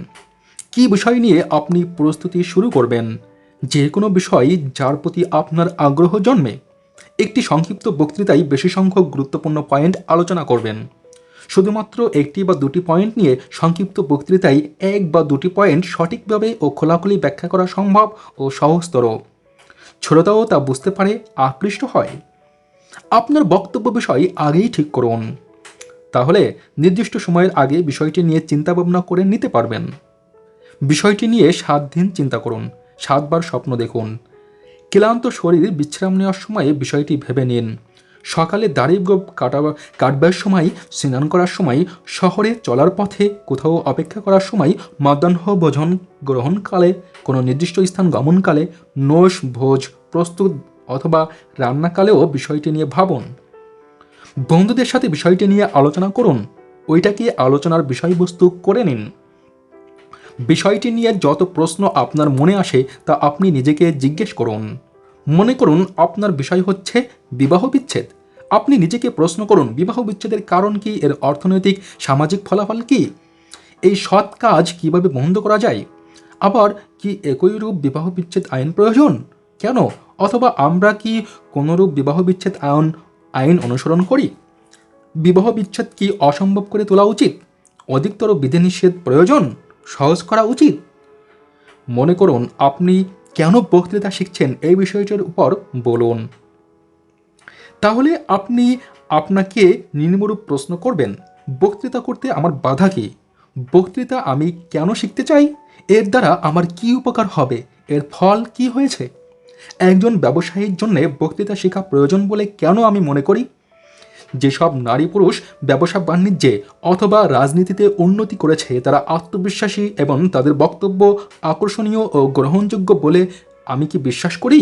কি বিষয় নিয়ে আপনি প্রস্তুতি শুরু করবেন? যে কোনো বিষয় যার প্রতি আপনার আগ্রহ জন্মে একটি সংক্ষিপ্ত বক্তৃতায় বেশি সংখ্যক গুরুত্বপূর্ণ পয়েন্ট আলোচনা করবেন। শুধুমাত্র একটি বা দুটি পয়েন্ট নিয়ে সংক্ষিপ্ত বক্তৃতায় এক বা দুটি পয়েন্ট সঠিকভাবে ও খোলাখুলি ব্যাখ্যা করা সম্ভব ও সহজতর। শ্রোতাও তা বুঝতে পারে, আকৃষ্ট হয়। আপনার বক্তব্য বিষয় আগেই ঠিক করুন, তাহলে নির্দিষ্ট সময়ের আগে বিষয়টি নিয়ে চিন্তা ভাবনা করে নিতে পারবেন। বিষয়টি নিয়ে 7 দিন চিন্তা করুন, 7 বার স্বপ্ন দেখুন। ক্লান্ত শরীর বিশ্রাম নেওয়ার সময় বিষয়টি ভেবে নিন। সকালে দাড়ি কাটবার সময়, স্নান করার সময়, শহরে চলার পথে, কোথাও অপেক্ষা করার সময়, মধ্যাহ্ন ভোজন গ্রহণকালে, কোনো নির্দিষ্ট স্থান গমনকালে, নৈশ ভোজ প্রস্তুত অথবা রান্নাকালেও বিষয়টি নিয়ে ভাবুন। বন্ধুদের সাথে বিষয়টি নিয়ে আলোচনা করুন, ওইটাকে আলোচনার বিষয়বস্তু করে নিন। বিষয়টি নিয়ে যত প্রশ্ন আপনার মনে আসে তা আপনি নিজেকে জিজ্ঞেস করুন। মনে করুন আপনার বিষয় হচ্ছে বিবাহ বিচ্ছেদ। আপনি নিজেকে প্রশ্ন করুন, বিবাহ বিচ্ছেদের কারণ কি, এর অর্থনৈতিক সামাজিক ফলাফল কি, এই সৎ কাজ কিভাবে বন্ধ করা যায়, আবার কি একইরূপ বিবাহ বিচ্ছেদ আইন প্রয়োজন, কেন, অথবা আমরা কি কোনোরূপ বিবাহ বিচ্ছেদ আইন অনুসরণ করি, বিবাহ বিচ্ছেদ কি অসম্ভব করে তোলা উচিত, অধিকতর বিধিনিষেধ প্রয়োজন, সহজ করা উচিত। মনে করুন আপনি কেন বক্তৃতা শিখছেন এই বিষয়টির উপর বলুন। তাহলে আপনি আপনাকে নিম্নরূপ প্রশ্ন করবেন: বক্তৃতা করতে আমার বাধা কী? বক্তৃতা আমি কেন শিখতে চাই? এর দ্বারা আমার কী উপকার হবে? এর ফল কি হয়েছে? একজন ব্যবসায়ীর জন্য বক্তৃতা শেখা প্রয়োজন বলে কেন আমি মনে করি? যেসব নারী পুরুষ ব্যবসা বাণিজ্যে অথবা রাজনীতিতে উন্নতি করেছে তারা আত্মবিশ্বাসী এবং তাদের বক্তব্য আকর্ষণীয় ও গ্রহণযোগ্য বলে আমি কি বিশ্বাস করি?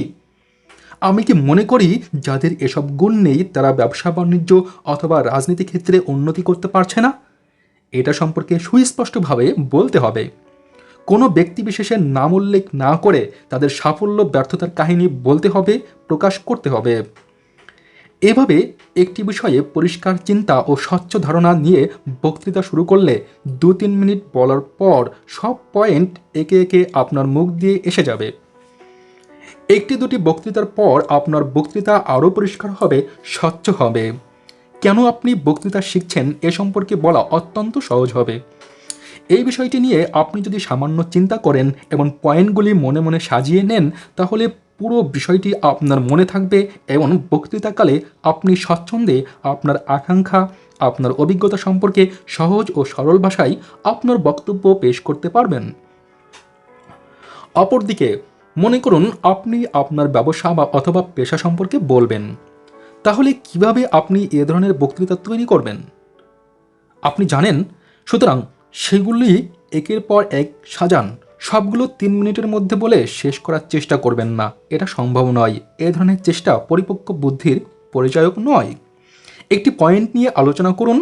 আমি কি মনে করি যাদের এসব গুণ নেই তারা ব্যবসা বাণিজ্য অথবা রাজনীতি ক্ষেত্রে উন্নতি করতে পারছে না? এটা সম্পর্কে সুস্পষ্টভাবে বলতে হবে। কোনো ব্যক্তি বিশেষের নাম উল্লেখ না করে তাদের সাফল্য ব্যর্থতার কাহিনী বলতে হবে, প্রকাশ করতে হবে। এভাবে একটি বিষয়ে পরিষ্কার চিন্তা ও স্বচ্ছ ধারণা নিয়ে বক্তৃতা শুরু করলে 2-3 মিনিট বলার পর সব পয়েন্ট একে একে আপনার মুখ দিয়ে এসে যাবে। একটি দুটি বক্তৃতার পর আপনার বক্তৃতা আরও পরিষ্কার হবে, স্বচ্ছ হবে। কেন আপনি বক্তৃতা শিখছেন এ সম্পর্কে বলা অত্যন্ত সহজ হবে। এই বিষয়টি নিয়ে আপনি যদি সামান্য চিন্তা করেন এবং পয়েন্টগুলি মনে মনে সাজিয়ে নেন, তাহলে পুরো বিষয়টি আপনার মনে থাকবে এবং বক্তৃতাকালে আপনি স্বচ্ছন্দে আপনার আকাঙ্ক্ষা, আপনার অভিজ্ঞতা সম্পর্কে সহজ ও সরল ভাষায় আপনার বক্তব্য পেশ করতে পারবেন। অপরদিকে মনে করুন আপনি আপনার ব্যবসা বা অথবা পেশা সম্পর্কে বলবেন। তাহলে কিভাবে আপনি এ ধরনের বক্তৃতা তৈরি করবেন আপনি জানেন। সুতরাং সেগুলি একের পর এক সাজান। সবগুলো 3 মিনিটের মধ্যে বলে শেষ করার চেষ্টা করবেন না, এটা সম্ভব নয়। এ ধরনের চেষ্টা পরিপক্ক বুদ্ধির পরিচায়ক নয়। একটি পয়েন্ট নিয়ে আলোচনা করুন,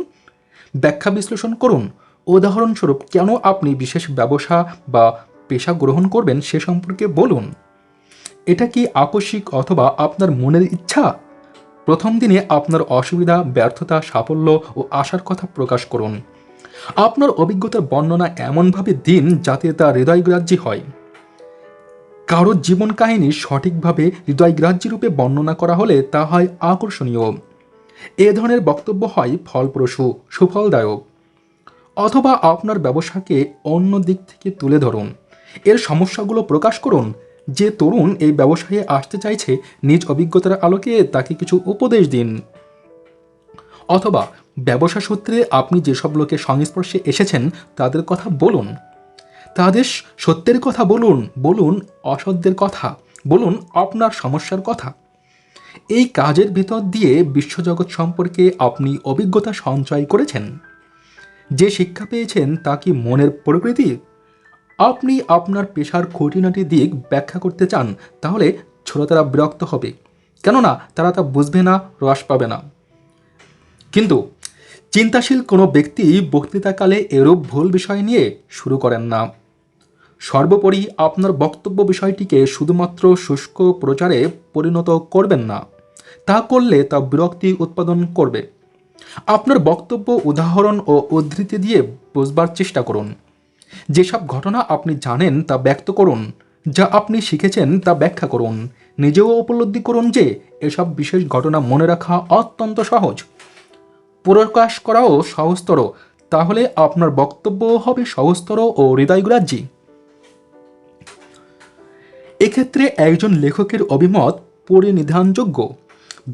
ব্যাখ্যা বিশ্লেষণ করুন। উদাহরণস্বরূপ কেন আপনি বিশেষ ব্যবসা বা পেশা গ্রহণ করবেন সে সম্পর্কে বলুন। এটা কি আকস্মিক অথবা আপনার মনের ইচ্ছা? প্রথম দিনে আপনার অসুবিধা, ব্যর্থতা, সাফল্য ও আশার কথা প্রকাশ করুন। আপনার অভিজ্ঞতার বর্ণনা এমনভাবে দিন যাতে তা হৃদয়গ্রাহ্যী হয়। কারো জীবন কাহিনী সঠিকভাবে হৃদয়গ্রাহ্যী রূপে বর্ণনা করা হলে তা হয় আকর্ষণীয়। এ ধরনের বক্তব্য হয় ফলপ্রসূ, সুফলদায়ক। অথবা আপনার ব্যবসাকে অন্য দিক থেকে তুলে ধরুন, এর সমস্যাগুলো প্রকাশ করুন। যে তরুণ এই ব্যবসায়ে আসতে চাইছে নিজ অভিজ্ঞতার আলোকে তাকে কিছু উপদেশ দিন। অথবা ব্যবসা সূত্রে আপনি যেসব লোকের সংস্পর্শে এসেছেন তাদের কথা বলুন। তাদের সত্যের কথা বলুন, বলুন অসত্যের কথা, বলুন আপনার সমস্যার কথা। এই কাজের ভিতর দিয়ে বিশ্বজগৎ সম্পর্কে আপনি অভিজ্ঞতা সঞ্চয় করেছেন। যে শিক্ষা পেয়েছেন তা কি মনের প্রকৃতি? আপনি আপনার পেশার খুঁটিনাটি দিক ব্যাখ্যা করতে চান, তাহলে শ্রোতারা বিরক্ত হবে, কেননা তারা তা বুঝবে না, রস পাবে না। কিন্তু চিন্তাশীল কোনো ব্যক্তি বক্তৃতাকালে এরূপ ভুল বিষয় নিয়ে শুরু করেন না। সর্বোপরি আপনার বক্তব্য বিষয়টিকে শুধুমাত্র শুষ্ক প্রচারে পরিণত করবেন না। তা করলে তা বিরক্তি উৎপাদন করবে। আপনার বক্তব্য উদাহরণ ও উদ্ধৃতি দিয়ে বোঝবার চেষ্টা করুন। যেসব ঘটনা আপনি জানেন তা ব্যক্ত করুন। যা আপনি শিখেছেন তা ব্যাখ্যা করুন। নিজেও উপলব্ধি করুন যে এসব বিশেষ ঘটনা মনে রাখা অত্যন্ত সহজ, প্রকাশ করাও সহজতর। তাহলে আপনার বক্তব্য হবে সহজতর ও হৃদয়গ্রাহী। এক্ষেত্রে একজন লেখকের অভিমত পরিনিধানযোগ্য।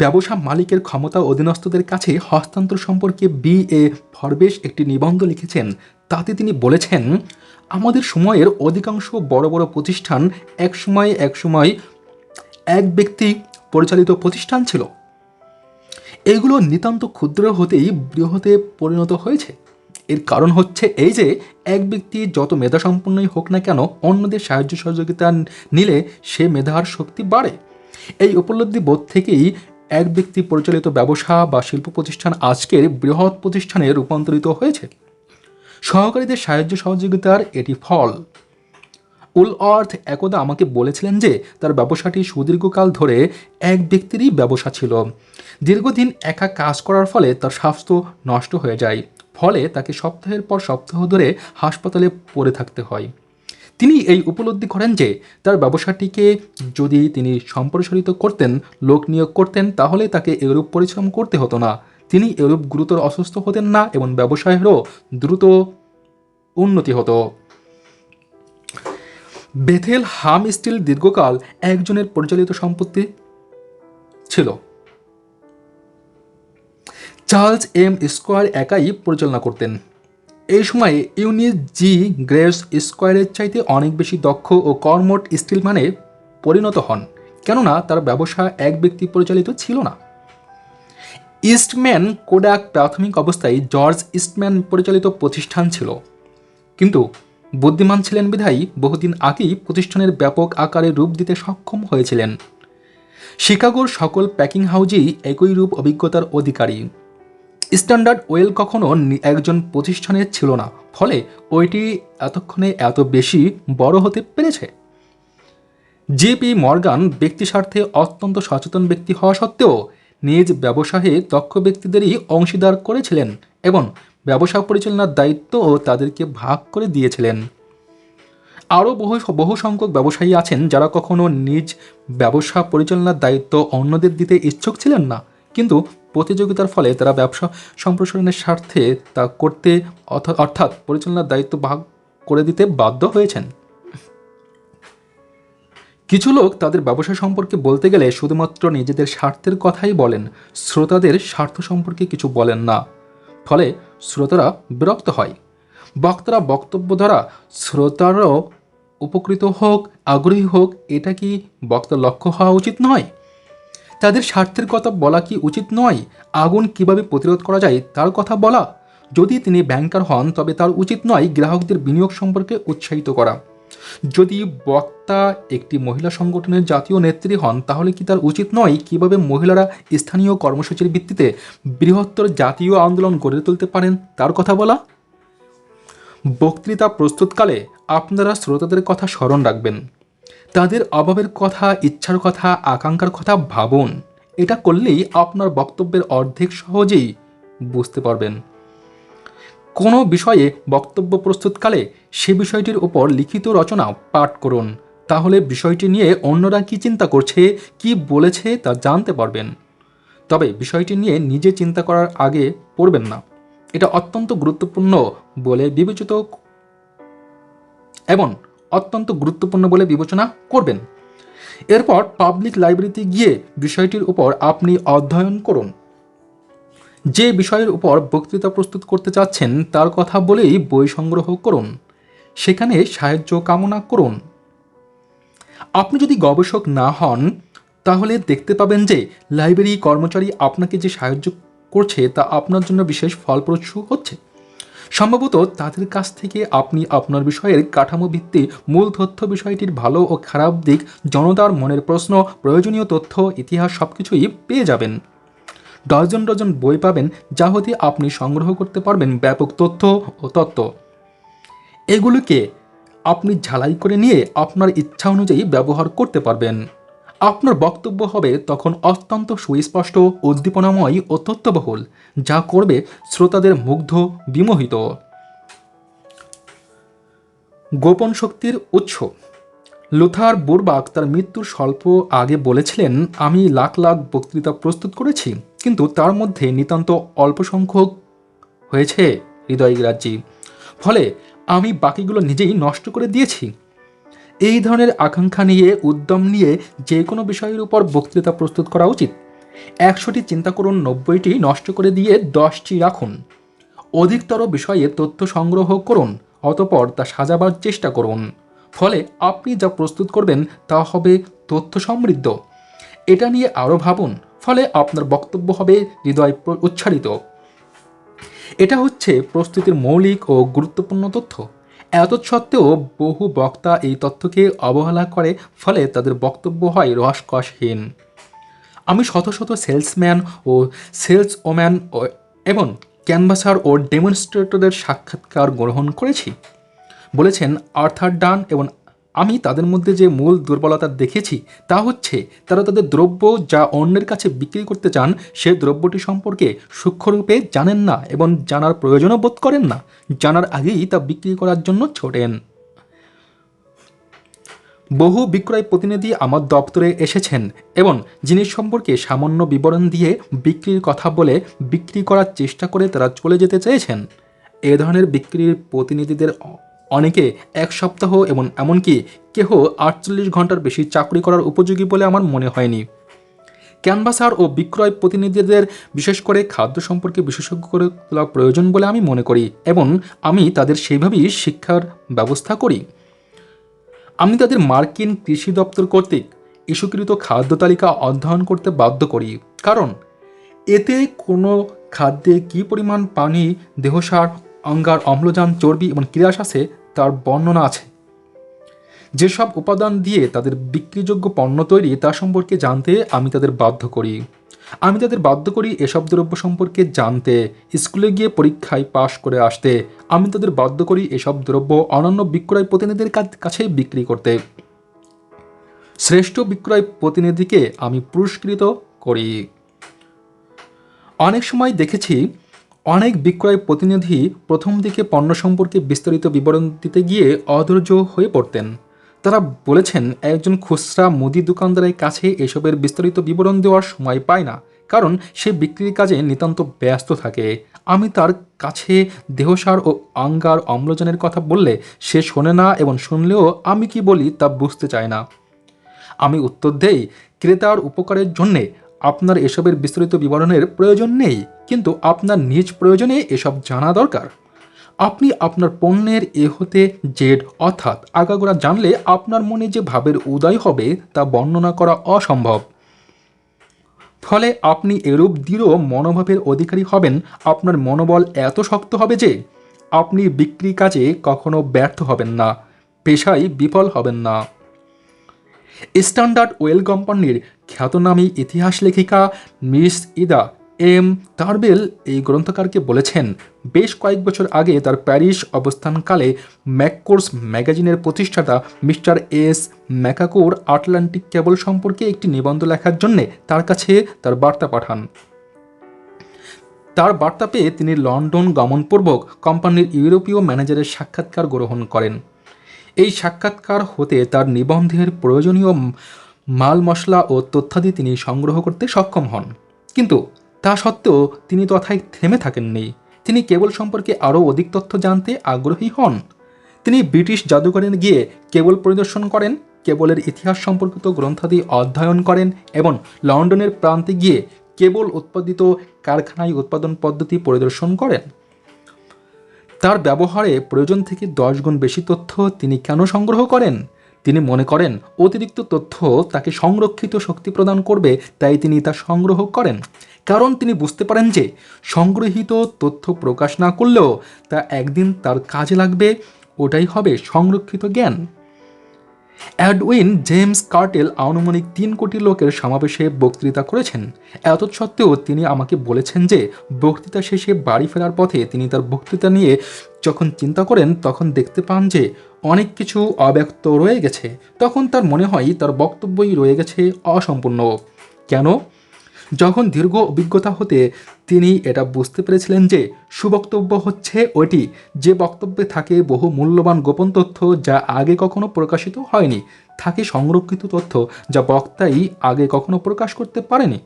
ব্যবসা মালিকের ক্ষমতা অধীনস্থদের কাছে হস্তান্তর সম্পর্কে বি.এ. ফরবেশ একটি নিবন্ধ লিখেছেন। তাতে তিনি বলেছেন, আমাদের সময়ের অধিকাংশ বড় বড় প্রতিষ্ঠান একসময় এক ব্যক্তি পরিচালিত প্রতিষ্ঠান ছিল। এগুলো নিতান্ত ক্ষুদ্র হতেই বৃহতে পরিণত হয়েছে। এর কারণ হচ্ছে এই যে এক ব্যক্তি যত মেধাসম্পন্নই হোক না কেন, অন্যদের সাহায্য সহযোগিতা নিলে সে মেধার শক্তি বাড়ে। এই উপলব্ধি বোধ থেকেই এক ব্যক্তি পরিচালিত ব্যবসা বা শিল্প প্রতিষ্ঠান আজকের বৃহৎ প্রতিষ্ঠানে রূপান্তরিত হয়েছে। সহকারীদের সাহায্য সহযোগিতার এটি ফল। উলওয়ার্থ একদা আমাকে বলেছিলেন যে তার ব্যবসাটি সুদীর্ঘকাল ধরে এক ব্যক্তিরই ব্যবসা ছিল। দীর্ঘদিন একা কাজ করার ফলে তার স্বাস্থ্য নষ্ট হয়ে যায়, ফলে তাকে সপ্তাহের পর সপ্তাহ ধরে হাসপাতালে পড়ে থাকতে হয়। তিনি এই উপলব্ধি করেন যে তার ব্যবসাটিকে যদি তিনি সম্প্রসারিত করতেন, লোক নিয়োগ করতেন, তাহলে তাকে এরূপ পরিশ্রম করতে হতো না। তিনি এরূপ গুরুতর অসুস্থ হতেন না এবং ব্যবসায়েরও দ্রুত উন্নতি হতো। বেথেল হাম স্টিল দীর্ঘকাল একজনের পরিচালিত সম্পত্তি ছিল। চার্লস এম স্কোয়ার একাই পরিচালনা করতেন। এই সময়ে ইউনিস জি গ্রেভস স্কোয়ারের চাইতে অনেক বেশি দক্ষ ও কর্মঠ স্টিলম্যানে পরিণত হন, কেননা তার ব্যবসা এক ব্যক্তি পরিচালিত ছিল না। ইস্টম্যান কোডাক প্রাথমিক অবস্থায় জর্জ ইস্টম্যান পরিচালিত প্রতিষ্ঠান ছিল, কিন্তু বুদ্ধিমান ছিলেন বিধায়ী বহুদিন আগেই প্রতিষ্ঠানের ব্যাপক আকারে রূপ দিতে সক্ষম হয়েছিলেন। শিকাগোর সকল প্যাকিং হাউজেই একই রূপ অভিজ্ঞতার অধিকারী। স্ট্যান্ডার্ড ওয়েল কখনো একজন প্রতিষ্ঠানের ছিল না, ফলে ওইটি এতক্ষণে এত বেশি বড় হতে পেরেছে। জে.পি. মর্গান ব্যক্তি স্বার্থে অত্যন্ত সচেতন ব্যক্তি হওয়া সত্ত্বেও নিজ ব্যবসায়ে দক্ষ ব্যক্তিদেরই অংশীদার করেছিলেন এবং ব্যবসা পরিচালনার দায়িত্বও তাদেরকে ভাগ করে দিয়েছিলেন। আরও বহু সংখ্যক ব্যবসায়ী আছেন যারা কখনো নিজ ব্যবসা পরিচালনার দায়িত্ব অন্যদের দিতে ইচ্ছুক ছিলেন না, কিন্তু প্রতিযোগিতার ফলে তারা ব্যবসা সম্প্রসারণের স্বার্থে তা করতে অর্থাৎ পরিচালনার দায়িত্ব ভাগ করে দিতে বাধ্য হয়েছেন। কিছু লোক তাদের ব্যবসা সম্পর্কে বলতে গেলে শুধুমাত্র নিজেদের স্বার্থের কথাই বলেন, শ্রোতাদের স্বার্থ সম্পর্কে কিছু বলেন না। ফলে শ্রোতারা বিরক্ত হয়। বক্তারা বক্তব্য দ্বারা শ্রোতারাও উপকৃত হোক, আগ্রহী হোক, এটা কি বক্তার লক্ষ্য হওয়া উচিত নয়? তাদের স্বার্থের কথা বলা কি উচিত নয়? আগুন কিভাবে প্রতিরোধ করা যায় তার কথা বলা? যদি তিনি ব্যাংকার হন তবে তার উচিত নয় গ্রাহকদের বিনিয়োগ সম্পর্কে উৎসাহিত করা। যদি বক্তা একটি মহিলা সংগঠনের জাতীয় নেত্রী হন তাহলে কি তার উচিত নয় কিভাবে মহিলারা স্থানীয় কর্মসূচির ভিত্তিতে বৃহত্তর জাতীয় আন্দোলন গড়ে তুলতে পারেন তার কথা বলা? বক্তৃতা প্রস্তুতকালে আপনারা শ্রোতাদের কথা স্মরণ রাখবেন, তাদের অভাবের কথা, ইচ্ছার কথা, আকাঙ্ক্ষার কথা ভাবুন। এটা করলেই আপনার বক্তব্যের অর্ধেক সহজেই বুঝতে পারবেন। কোনো বিষয়ে বক্তব্য প্রস্তুতকালে সে বিষয়টির উপর লিখিত রচনা পাঠ করুন, তাহলে বিষয়টি নিয়ে অন্যরা কী চিন্তা করছে, কি বলেছে তা জানতে পারবেন। তবে বিষয়টি নিয়ে নিজে চিন্তা করার আগে পড়বেন না। এটা অত্যন্ত গুরুত্বপূর্ণ বলে বিবেচনা করবেন। এরপর পাবলিক লাইব্রেরিতে গিয়ে বিষয়টির উপর আপনি অধ্যয়ন করুন। যে বিষয়ের উপর বক্তৃতা প্রস্তুত করতে চাচ্ছেন তার কথা বলেই বই সংগ্রহ করুন, সেখানে সাহায্য কামনা করুন। আপনি যদি গবেষক না হন তাহলে দেখতে পাবেন যে লাইব্রেরি কর্মচারী আপনাকে যে সাহায্য করছে তা আপনার জন্য বিশেষ ফলপ্রসূ হচ্ছে। সম্ভবত তাদের কাছ থেকে আপনি আপনার বিষয়ের কাঠামো ভিত্তিক মূল তথ্য, বিষয়টির ভালো ও খারাপ দিক, জনতার মনের প্রশ্ন, প্রয়োজনীয় তথ্য, ইতিহাস সবকিছুই পেয়ে যাবেন। ডজন ডজন বই পাবেন যা হতে আপনি সংগ্রহ করতে পারবেন ব্যাপক তথ্য ও তত্ত্ব। এগুলোকে আপনি ঝালাই করে নিয়ে আপনার ইচ্ছা অনুযায়ী ব্যবহার করতে পারবেন। আপনার বক্তব্য হবে তখন অত্যন্ত সুস্পষ্ট, উদ্দীপনাময় ও তথ্যবহুল, যা করবে শ্রোতাদের মুগ্ধ, বিমোহিত। গোপন শক্তির উৎস। লুথার বুরবাক তার মৃত্যুর স্বল্প আগে বলেছিলেন, আমি লাখ লাখ বক্তৃতা প্রস্তুত করেছি, কিন্তু তার মধ্যে নিতান্ত অল্প সংখ্যক হয়েছে হৃদয়গ্রাহী, ফলে আমি বাকিগুলো নিজেই নষ্ট করে দিয়েছি। এই ধরনের আকাঙ্ক্ষা নিয়ে, উদ্যম নিয়ে যে কোনো বিষয়ের উপর বক্তৃতা প্রস্তুত করা উচিত। 100টি চিন্তা করুন, 90টি নষ্ট করে দিয়ে 10টি রাখুন। অধিকতর বিষয়ে তথ্য সংগ্রহ করুন, অতঃপর তা সাজাবার চেষ্টা করুন। ফলে আপনি যা প্রস্তুত করবেন তা হবে তথ্য সমৃদ্ধ। এটা নিয়ে আরও ভাবুন, ফলে আপনার বক্তব্য হবে হৃদয় উচ্চারিত। এটা হচ্ছে প্রস্তুতির মৌলিক ও গুরুত্বপূর্ণ তথ্য। এতৎসত্ত্বেও বহু বক্তা এই তথ্যকে অবহেলা করে, ফলে তাদের বক্তব্য হয় রসকসহীন। আমি শত শত সেলসম্যান ও সেলস ওম্যান এবং ক্যানভাসার ও ডেমনস্ট্রেটরদের সাক্ষাৎকার গ্রহণ করেছি, বলেছেন আর্থার ডান। এবং আমি তাদের মধ্যে যে মূল দুর্বলতা দেখেছি তা হচ্ছে তারা তাদের দ্রব্য যা অন্যের কাছে বিক্রি করতে চান সে দ্রব্যটি সম্পর্কে সূক্ষ্মরূপে জানেন না এবং জানার প্রয়োজনও বোধ করেন না। জানার আগেই তা বিক্রি করার জন্য ছোটেন। বহু বিক্রয় প্রতিনিধি আমার দপ্তরে এসেছেন এবং জিনিস সম্পর্কে সামান্য বিবরণ দিয়ে বিক্রির কথা বলে বিক্রি করার চেষ্টা করে তারা চলে যেতে চেয়েছেন। এ ধরনের বিক্রির প্রতিনিধিদের অনেকে 1 সপ্তাহ এবং এমনকি কেহ 48 ঘন্টার বেশি চাকরি করার উপযোগী বলে আমার মনে হয়নি। ক্যানভাসার ও বিক্রয় প্রতিনিধিদের বিশেষ করে খাদ্য সম্পর্কে বিশেষজ্ঞ করে তোলা প্রয়োজন বলে আমি মনে করি এবং আমি তাদের সেইভাবেই শিক্ষার ব্যবস্থা করি। আমি তাদের মার্কিন কৃষি দপ্তর কর্তৃক ইস্যুকৃত খাদ্য তালিকা অধ্যয়ন করতে বাধ্য করি, কারণ এতে কোনো খাদ্যে কী পরিমাণ পানি, দেহসার, অঙ্গার, অম্লজান, চর্বি এবং ক্রিয়াস আছে তার বর্ণনা আছে। যেসব উপাদান দিয়ে তাদের বিক্রিযোগ্য পণ্য তৈরি তা সম্পর্কে জানতে আমি তাদের বাধ্য করি। আমি তাদের বাধ্য করি এসব দ্রব্য সম্পর্কে জানতে, স্কুলে গিয়ে পরীক্ষায় পাশ করে আসতে। আমি তাদের বাধ্য করি এসব দ্রব্য অন্যান্য বিক্রয় প্রতিনিধিদের কাছে বিক্রি করতে। শ্রেষ্ঠ বিক্রয় প্রতিনিধিকে আমি পুরস্কৃত করি। অনেক সময় দেখেছি অনেক বিক্রয় প্রতিনিধি প্রথম দিকে পণ্য সম্পর্কে বিস্তারিত বিবরণ দিতে গিয়ে অধৈর্য হয়ে পড়তেন। তারা বলেছেন একজন খুচরা মুদি দোকানদারের কাছে এসবের বিস্তারিত বিবরণ দেওয়ার সময় পায় না, কারণ সে বিক্রির কাজে নিতান্ত ব্যস্ত থাকে। আমি তার কাছে দেহসার ও অঙ্গার, অম্লজানের কথা বললে সে শোনে না এবং শুনলেও আমি কি বলি তা বুঝতে চায় না। আমি উত্তর দেই, ক্রেতার উপকারের জন্যে আপনার এসবের বিস্তারিত বিবরণের প্রয়োজন নেই, কিন্তু আপনার নিজ প্রয়োজনে এসব জানা দরকার। আপনি আপনার পণ্যের এ হতে জেড অর্থাৎ আগাগোড়া জানলে আপনার মনে যে ভাবের উদয় হবে তা বর্ণনা করা অসম্ভব। ফলে আপনি এরূপ দৃঢ় মনোভাবের অধিকারী হবেন, আপনার মনোবল এত শক্ত হবে যে আপনি বিক্রি কাজে কখনো ব্যর্থ হবেন না, পেশায় বিফল হবেন না। স্ট্যান্ডার্ড ওয়েল কোম্পানির খ্যাতনামী ইতিহাস লেখিকা মিস ইদা এম তারবেল এই গ্রন্থকারকে বলেছেন, বেশ কয়েক বছর আগে তার প্যারিস অবস্থানকালে ম্যাককোর্স ম্যাগাজিনের প্রতিষ্ঠাতা মিস্টার এস ম্যাকাকোর আটলান্টিক কেবল সম্পর্কে একটি নিবন্ধ লেখার জন্যে তার কাছে তার বার্তা পাঠান। তার বার্তা পেয়ে তিনি লন্ডন গমনপূর্বক কোম্পানির ইউরোপীয় ম্যানেজারের সাক্ষাৎকার গ্রহণ করেন। এই সাক্ষাৎকার হতে তার নিবন্ধের প্রয়োজনীয় মাল মশলা ও তথ্যাদি তিনি সংগ্রহ করতে সক্ষম হন। কিন্তু তা সত্ত্বেও তিনি তথায় থেমে থাকেননি। তিনি কেবল সম্পর্কে আরও অধিক তথ্য জানতে আগ্রহী হন। তিনি ব্রিটিশ জাদুঘরে গিয়ে কেবল পরিদর্শন করেন, কেবলের ইতিহাস সম্পর্কিত গ্রন্থাদি অধ্যয়ন করেন এবং লন্ডনের প্রান্তে গিয়ে কেবল উৎপাদিত কারখানায় উৎপাদন পদ্ধতি পরিদর্শন করেন। তার ব্যবহারে প্রয়োজন থেকে 10 গুণ বেশি তথ্য তিনি কেন সংগ্রহ করেন? তিনি মনে করেন অতিরিক্ত তথ্য তাকে সংরক্ষিত শক্তি প্রদান করবে, তাই তিনি তা সংগ্রহ করেন। কারণ তিনি বুঝতে পারেন যে সংগৃহীত তথ্য প্রকাশ না করলেও তা একদিন তার কাজে লাগবে, ওটাই হবে সংরক্ষিত জ্ঞান। এডউইন জেমস কার্টেল আনুমানিক 3 কোটি লোকের সমাবেশে বক্তৃতা করেছেন। এতৎসত্ত্বেও তিনি আমাকে বলেছেন যে বক্তৃতা শেষে বাড়ি ফেরার পথে তিনি তার বক্তৃতা নিয়ে যখন চিন্তা করেন তখন দেখতে পান যে অনেক কিছু অব্যক্ত রয়ে গেছে। তখন তার মনে হয় তার বক্তব্যই রয়ে গেছে অসম্পূর্ণ। কেন? যখন দীর্ঘ অভিজ্ঞতা হতে তিনি এটা বুঝতে পেরেছিলেন যে সুবক্তব্য হচ্ছে ওইটি যে বক্তব্যে থাকে বহু মূল্যবান গোপন তথ্য যা আগে কখনো প্রকাশিত হয়নি, থাকে সংরক্ষিত তথ্য যা বক্তাই আগে কখনো প্রকাশ করতে পারেনি।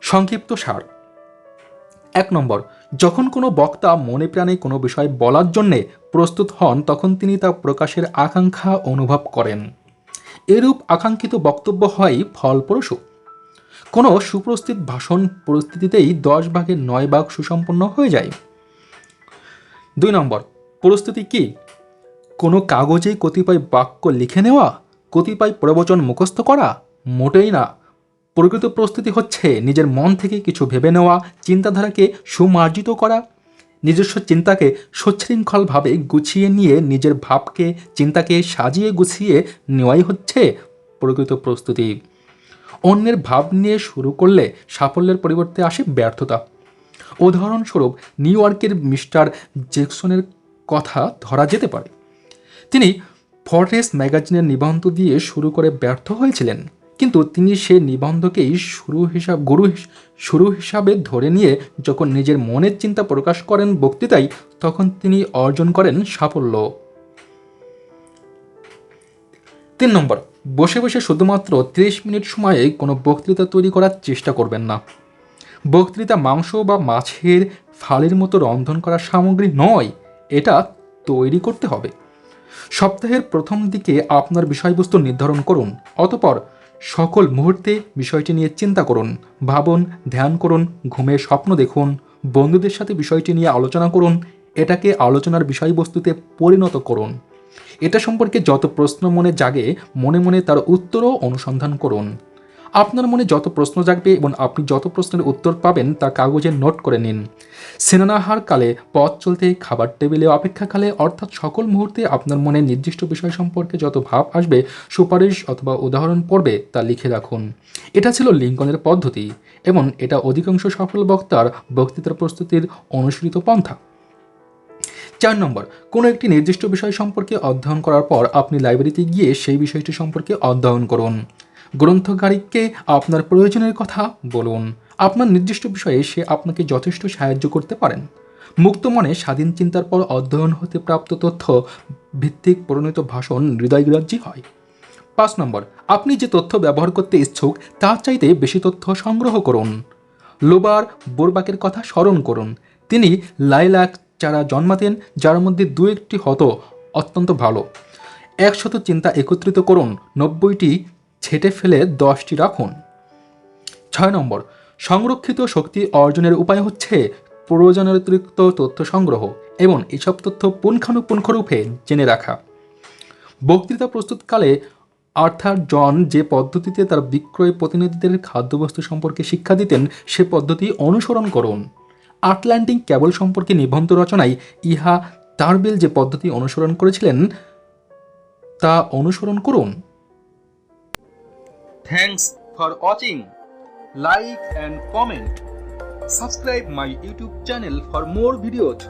সংক্ষিপ্ত সার। 1 নম্বর, যখন কোনো বক্তা মনে প্রাণে কোনো বিষয় বলার জন্যে প্রস্তুত হন তখন তিনি তা প্রকাশের আকাঙ্ক্ষা অনুভব করেন। এরূপ আকাঙ্ক্ষিত বক্তব্য হয় ফলপ্রসূ। কোনো সুপ্রস্তুত ভাষণ পরিস্থিতিতেই 10 ভাগের 9 ভাগ সুসম্পন্ন হয়ে যায়। 2 নম্বর, প্রস্তুতি কি? কোনো কাগজে কতিপয় বাক্য লিখে নেওয়া, কতিপয় প্রবচন মুখস্থ করা? মোটেই না। প্রকৃত প্রস্তুতি হচ্ছে নিজের মন থেকে কিছু ভেবে নেওয়া, চিন্তাধারাকে সুমার্জিত করা, নিজস্ব চিন্তাকে সুশৃঙ্খলভাবে গুছিয়ে নিয়ে নিজের ভাবকে চিন্তাকে সাজিয়ে গুছিয়ে নেওয়াই হচ্ছে প্রকৃত প্রস্তুতি। অন্যের ভাব নিয়ে শুরু করলে সাফল্যের পরিবর্তে আসে ব্যর্থতা। উদাহরণস্বরূপ নিউ ইয়র্কের মিস্টার জ্যাকসনের কথা ধরা যেতে পারে। তিনি ফরেস ম্যাগাজিনের নিবন্ধ দিয়ে শুরু করে ব্যর্থ হয়েছিলেন, কিন্তু তিনি সে নিবন্ধকেই শুরু হিসাবে ধরে নিয়ে যখন নিজের মনের চিন্তা প্রকাশ করেন বক্তৃতায়, তখন তিনি অর্জন করেন সাফল্য। 3 নম্বর, বসে বসে শুধুমাত্র 30 মিনিট সময়ে কোনো বক্তৃতা তৈরি করার চেষ্টা করবেন না। বক্তৃতা মাংস বা মাছের ফালের মতো রন্ধন করা সামগ্রী নয়, এটা তৈরি করতে হবে। সপ্তাহের প্রথম দিকে আপনার বিষয়বস্তু নির্ধারণ করুন, অতঃপর সকল মুহূর্তে বিষয়টি নিয়ে চিন্তা করুন, ভাবুন, ধ্যান করুন, ঘুমের স্বপ্ন দেখুন, বন্ধুদের সাথে বিষয়টি নিয়ে আলোচনা করুন, এটাকে আলোচনার বিষয়বস্তুতে পরিণত করুন। এটা সম্পর্কে যত প্রশ্ন মনে জাগে মনে মনে তার উত্তরও অনুসন্ধান করুন। আপনার মনে যত প্রশ্ন জাগবে এবং আপনি যত প্রশ্নের উত্তর পাবেন তা কাগজে নোট করে নিন। স্নানাহার কালে, পথ চলতে, খাবার টেবিলে অপেক্ষাকালে, অর্থাৎ সকল মুহূর্তে আপনার মনে নির্দিষ্ট বিষয় সম্পর্কে যত ভাব আসবে, সুপারিশ অথবা উদাহরণ পড়বে তা লিখে রাখুন। এটা ছিল লিঙ্কনের পদ্ধতি এবং এটা অধিকাংশ সফল বক্তার বক্তৃতার প্রস্তুতির অনুসৃত পন্থা। 4 নম্বর, কোনো একটি নির্দিষ্ট বিষয় সম্পর্কে অধ্যয়ন করার পর আপনি লাইব্রেরিতে গিয়ে সেই বিষয়টি সম্পর্কে অধ্যয়ন করুন। গ্রন্থকারীকে আপনার প্রয়োজনের কথা বলুন। আপনার নির্দিষ্ট বিষয়ে সে আপনাকে যথেষ্ট সাহায্য করতে পারেন। মুক্ত মনে স্বাধীন চিন্তার পর অধ্যয়ন হতে প্রাপ্ত তথ্য ভিত্তিক পরিণত ভাষণ হৃদয়গ্রাহী হয়। 5 নম্বর, আপনি যে তথ্য ব্যবহার করতে ইচ্ছুক তার চাইতে বেশি তথ্য সংগ্রহ করুন। লোবার বোরবাকের কথা স্মরণ করুন। তিনি লাইলাক চারা জন্মাতেন যার মধ্যে 2-1টি হতো অত্যন্ত ভালো। 100 চিন্তা একত্রিত করুন, 90টি ছেটে ফেলে 10টি রাখুন। 6 নম্বর, সংরক্ষিত শক্তি অর্জনের উপায় হচ্ছে প্রয়োজনের অতিরিক্ত তথ্য সংগ্রহ এবং এসব তথ্য পুঙ্খানুপুঙ্খরূপে জেনে রাখা। বক্তৃতা প্রস্তুতকালে আর্থার জন যে পদ্ধতিতে তার বিক্রয় প্রতিনিধিদের খাদ্যবস্তু সম্পর্কে শিক্ষা দিতেন সে পদ্ধতি অনুসরণ করুন। আটলান্টিক কেবল সম্পর্কে নিবন্ধ রচনায় ইহা টারবেল যে পদ্ধতি অনুসরণ করেছিলেন তা অনুসরণ করুন। Thanks for watching. Like and comment. Subscribe my YouTube channel for more videos.